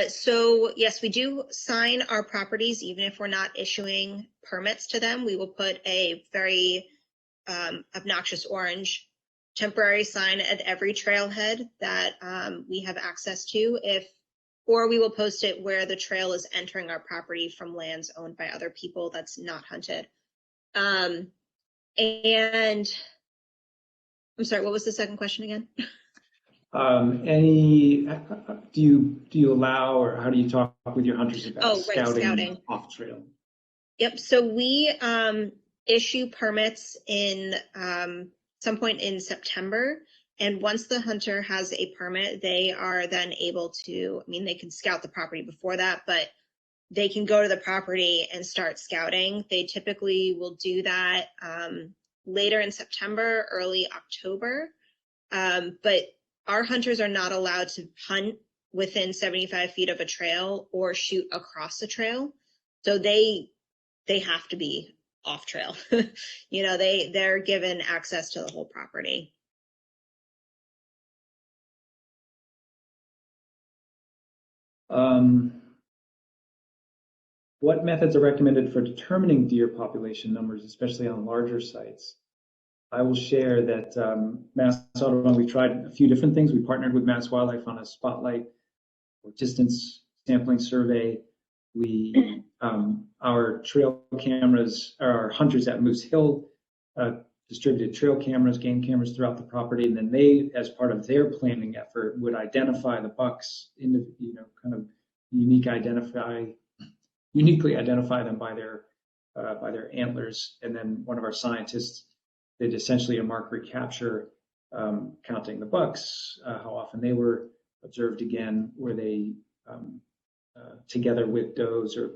So yes, we do sign our properties, even if we're not issuing permits to them. We will put a very obnoxious orange temporary sign at every trailhead that we have access to, or we will post it where the trail is entering our property from lands owned by other people that's not hunted. And I'm sorry, what was the second question again? Do you allow, or how do you talk with your hunters about scouting off trail? Yep. So we issue permits in some point in September. And once the hunter has a permit, they are then able to, I mean, they can scout the property before that, but they can go to the property and start scouting. They typically will do that later in September, early October. But our hunters are not allowed to hunt within 75 feet of a trail or shoot across the trail. So they have to be off trail. You know, they're given access to the whole property. What methods are recommended for determining deer population numbers, especially on larger sites? I will share that Mass Audubon, we tried a few different things. We partnered with Mass Wildlife on a spotlight or distance sampling survey. We, our trail cameras, our hunters at Moose Hill distributed trail cameras, game cameras throughout the property, and then they, as part of their planning effort, would identify the bucks in, you know, kind of uniquely identify them by their antlers, and then one of our scientists did essentially a mark recapture, counting the bucks, how often they were observed again, were they together with does or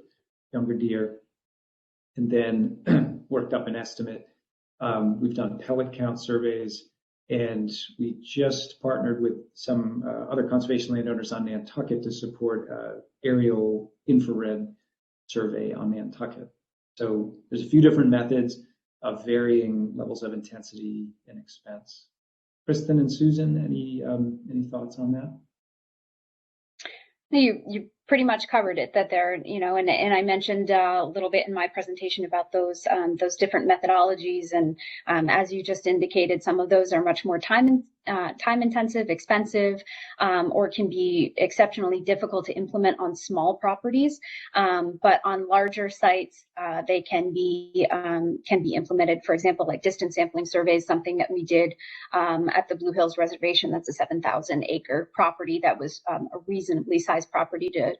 younger deer, and then worked up an estimate. We've done pellet count surveys, and we just partnered with some other conservation landowners on Nantucket to support aerial infrared survey on Nantucket. So there's a few different methods of varying levels of intensity and expense. Kristin and Susan, any thoughts on that? You pretty much covered it, that there, you know, and I mentioned a little bit in my presentation about those different methodologies, and as you just indicated, some of those are much more time intensive, expensive, or can be exceptionally difficult to implement on small properties. But on larger sites, they can be implemented. For example, like distance sampling surveys, something that we did at the Blue Hills Reservation. That's a 7,000 acre property that was a reasonably sized property to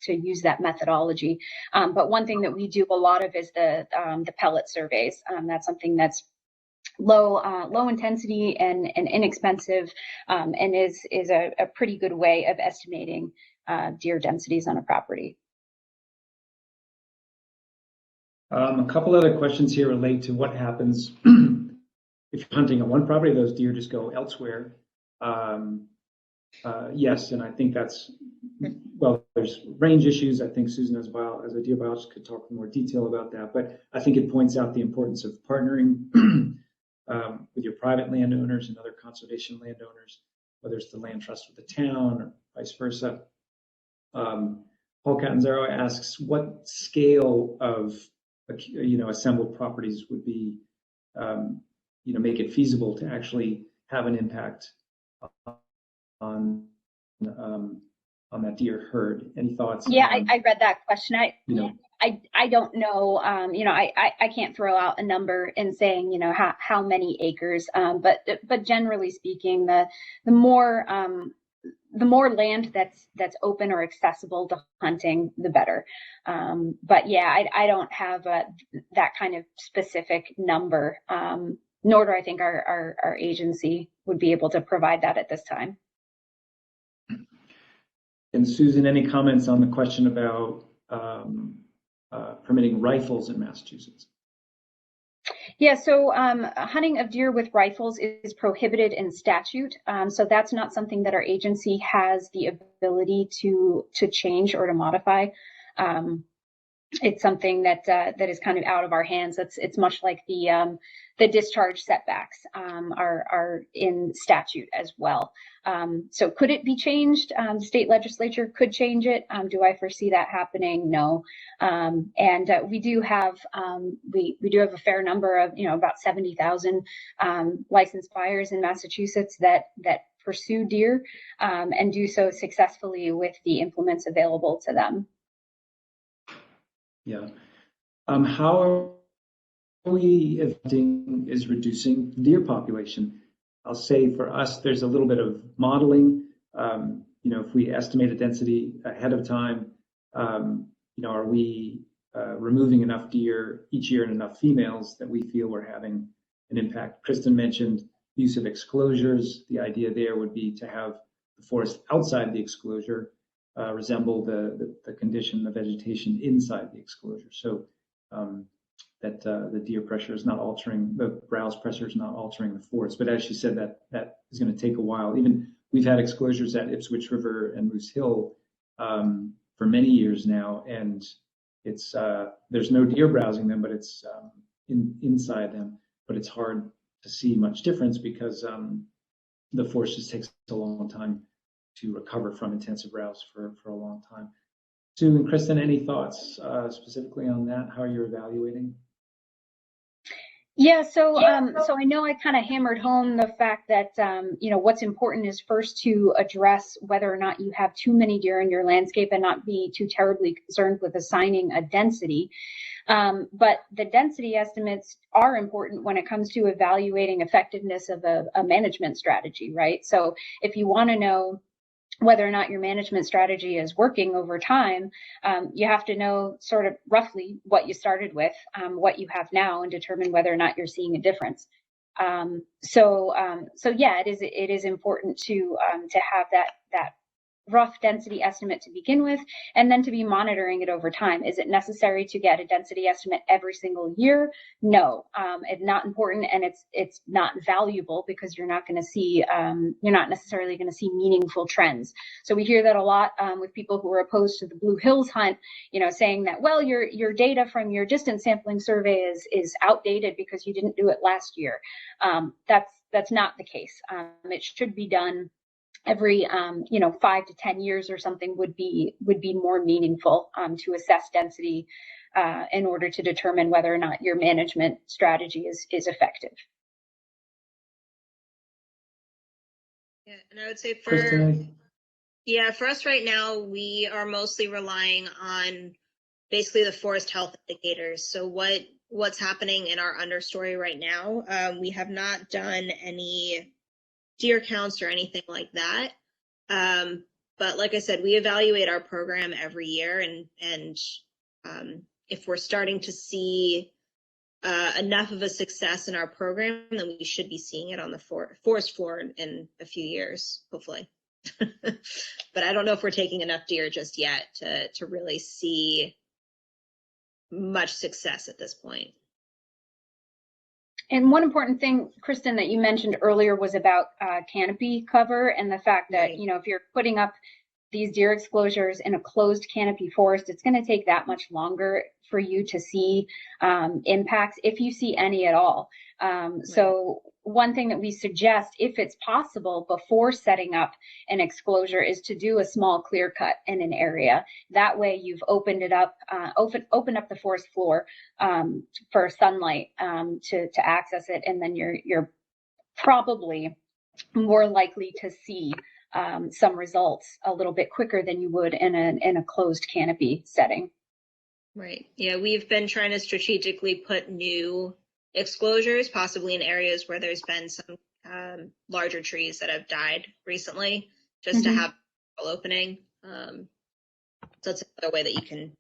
use that methodology. But one thing that we do a lot of is the pellet surveys. That's something that's low intensity and inexpensive, and is a pretty good way of estimating deer densities on a property. A couple other questions here relate to what happens if you're hunting on one property, those deer just go elsewhere. Yes, and I think that's, well, there's range issues. I think Susan, as a deer biologist, could talk in more detail about that, but I think it points out the importance of partnering with your private landowners and other conservation landowners, whether it's the land trust with the town or vice versa. Paul Catanzaro asks, what scale of assembled properties would be make it feasible to actually have an impact on that deer herd? Any thoughts? Yeah, I read that question. I don't know. I can't throw out a number and saying how many acres. But generally speaking, the more land that's open or accessible to hunting, the better. But yeah, I don't have that kind of specific number. Nor do I think our agency would be able to provide that at this time. And Susan, any comments on the question about permitting rifles in Massachusetts? Yeah, so hunting of deer with rifles is prohibited in statute. So that's not something that our agency has the ability to change or to modify. it's something that that is kind of out of our hands. It's much like the discharge setbacks are in statute as well. So could it be changed? The state legislature could change it. Do I foresee that happening? No. And we do have a fair number of, about 70,000 licensed buyers in Massachusetts that pursue deer and do so successfully with the implements available to them. Yeah. How are we affecting is reducing deer population? I'll say for us, there's a little bit of modeling. If we estimate a density ahead of time, are we removing enough deer each year and enough females that we feel we're having an impact? Kristin mentioned use of exclosures. The idea there would be to have the forest outside the exclosure resemble the condition, the vegetation inside the exclosure, so that the deer pressure is not altering, the browse pressure is not altering the forest. But as she said, that is going to take a while. Even we've had exclosures at Ipswich River and Moose Hill for many years now, and it's there's no deer browsing them, but it's inside them. But it's hard to see much difference because the forest just takes a long time to recover from intensive browse for a long time. Sue and Kristin, any thoughts specifically on that, how you're evaluating? Yeah, so I know I kind of hammered home the fact that what's important is first to address whether or not you have too many deer in your landscape and not be too terribly concerned with assigning a density. But the density estimates are important when it comes to evaluating effectiveness of a management strategy, right? So if you want to know whether or not your management strategy is working over time, you have to know sort of roughly what you started with, what you have now, and determine whether or not you're seeing a difference. So yeah, it is important to have that rough density estimate to begin with, and then to be monitoring it over time. Is it necessary to get a density estimate every single year? No, it's not important, and it's not valuable because you're not necessarily going to see meaningful trends. So we hear that a lot with people who are opposed to the Blue Hills hunt, saying that, well, your data from your distance sampling survey is outdated because you didn't do it last year. That's not the case. It should be done every 5 to 10 years or something would be more meaningful to assess density in order to determine whether or not your management strategy is effective. Yeah, and I would say for us right now, we are mostly relying on basically the forest health indicators. So what's happening in our understory right now? We have not done any deer counts or anything like that. But like I said, we evaluate our program every year, and if we're starting to see enough of a success in our program, then we should be seeing it on the forest floor in a few years, hopefully. But I don't know if we're taking enough deer just yet to really see much success at this point. And one important thing, Kristin, that you mentioned earlier was about canopy cover, and the fact that, right, if you're putting up these deer exclosures in a closed canopy forest, it's going to take that much longer for you to see impacts, if you see any at all. Right. So one thing that we suggest, if it's possible, before setting up an exclosure, is to do a small clear cut in an area. That way you've opened it up, open up the forest floor for sunlight to access it, and then you're probably more likely to see some results a little bit quicker than you would in a closed canopy setting. Right. Yeah, we've been trying to strategically put new exclosures, possibly in areas where there's been some larger trees that have died recently, just to have a opening. So that's another way that you can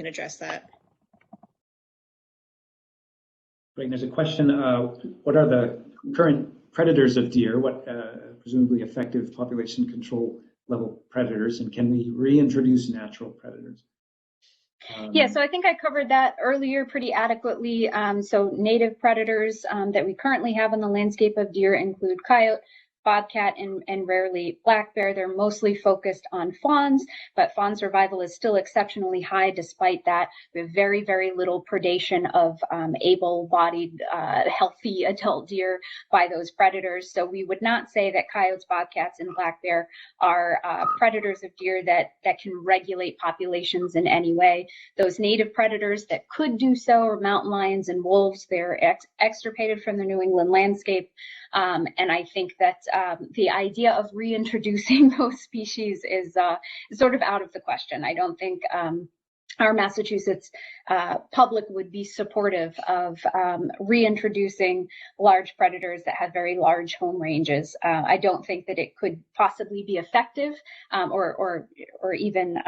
address that. Great. There's a question. What are the current predators of deer? What presumably effective population control level predators, and can we reintroduce natural predators? Yeah, so I think I covered that earlier pretty adequately. So native predators that we currently have in the landscape of deer include coyote, bobcat, and rarely black bear. They're mostly focused on fawns, but fawn survival is still exceptionally high. Despite that, we have very, very little predation of able-bodied, healthy adult deer by those predators. So we would not say that coyotes, bobcats, and black bear are predators of deer that can regulate populations in any way. Those native predators that could do so are mountain lions and wolves. They're extirpated from the New England landscape. And I think that the idea of reintroducing those species is sort of out of the question. I don't think our Massachusetts public would be supportive of reintroducing large predators that have very large home ranges. I don't think that it could possibly be effective or even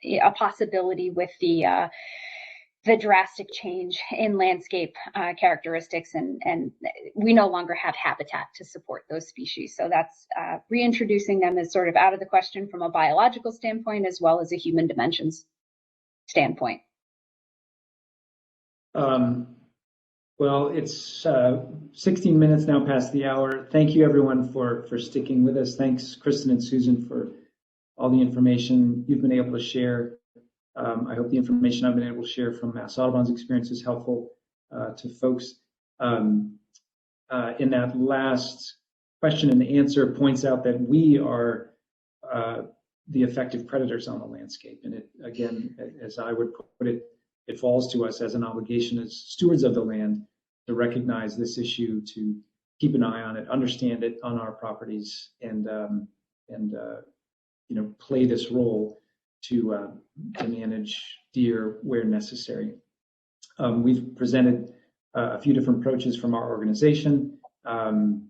a possibility with the drastic change in landscape characteristics, and we no longer have habitat to support those species. So that's reintroducing them is sort of out of the question from a biological standpoint as well as a human dimensions standpoint. Well, it's 16 minutes now past the hour. Thank you everyone for sticking with us. Thanks Kristin and Susan for all the information you've been able to share. I hope the information I've been able to share from Mass Audubon's experience is helpful to folks. In that last question and answer points out that we are the effective predators on the landscape. And it, again, as I would put it, it falls to us as an obligation as stewards of the land to recognize this issue, to keep an eye on it, understand it on our properties, and you know, play this role to manage deer where necessary. We've presented a few different approaches from our organization. There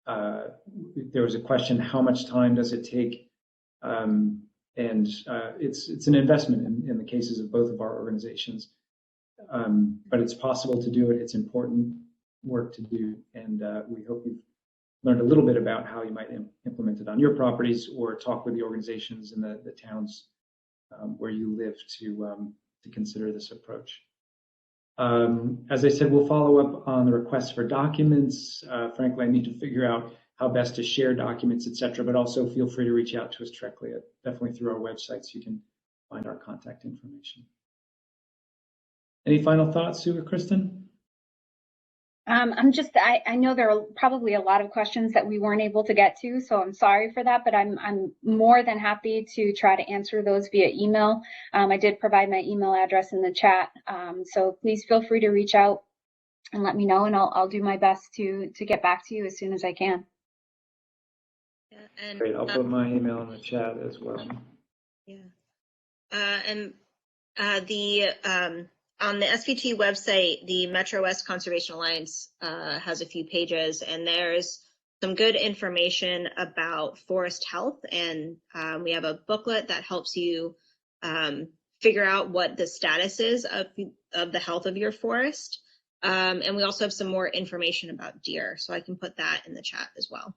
was a question: how much time does it take? It's an investment in the cases of both of our organizations, but it's possible to do it. It's important work to do, and we hope you've learned a little bit about how you might implement it on your properties, or talk with the organizations in the towns where you live to consider this approach. As I said, we'll follow up on the requests for documents. Frankly, I need to figure out how best to share documents, etc. But also feel free to reach out to us directly, definitely through our website, so you can find our contact information. Any final thoughts, Sue or Kristin? I know there are probably a lot of questions that we weren't able to get to, so I'm sorry for that, but I'm more than happy to try to answer those via email. I did provide my email address in the chat, so please feel free to reach out and let me know, and I'll do my best to get back to you as soon as I can. Yeah, and, great, I'll put my email in the chat as well. Yeah, on the SVT website, the Metro West Conservation Alliance has a few pages, and there's some good information about forest health, and we have a booklet that helps you figure out what the status is of the health of your forest, and we also have some more information about deer, so I can put that in the chat as well.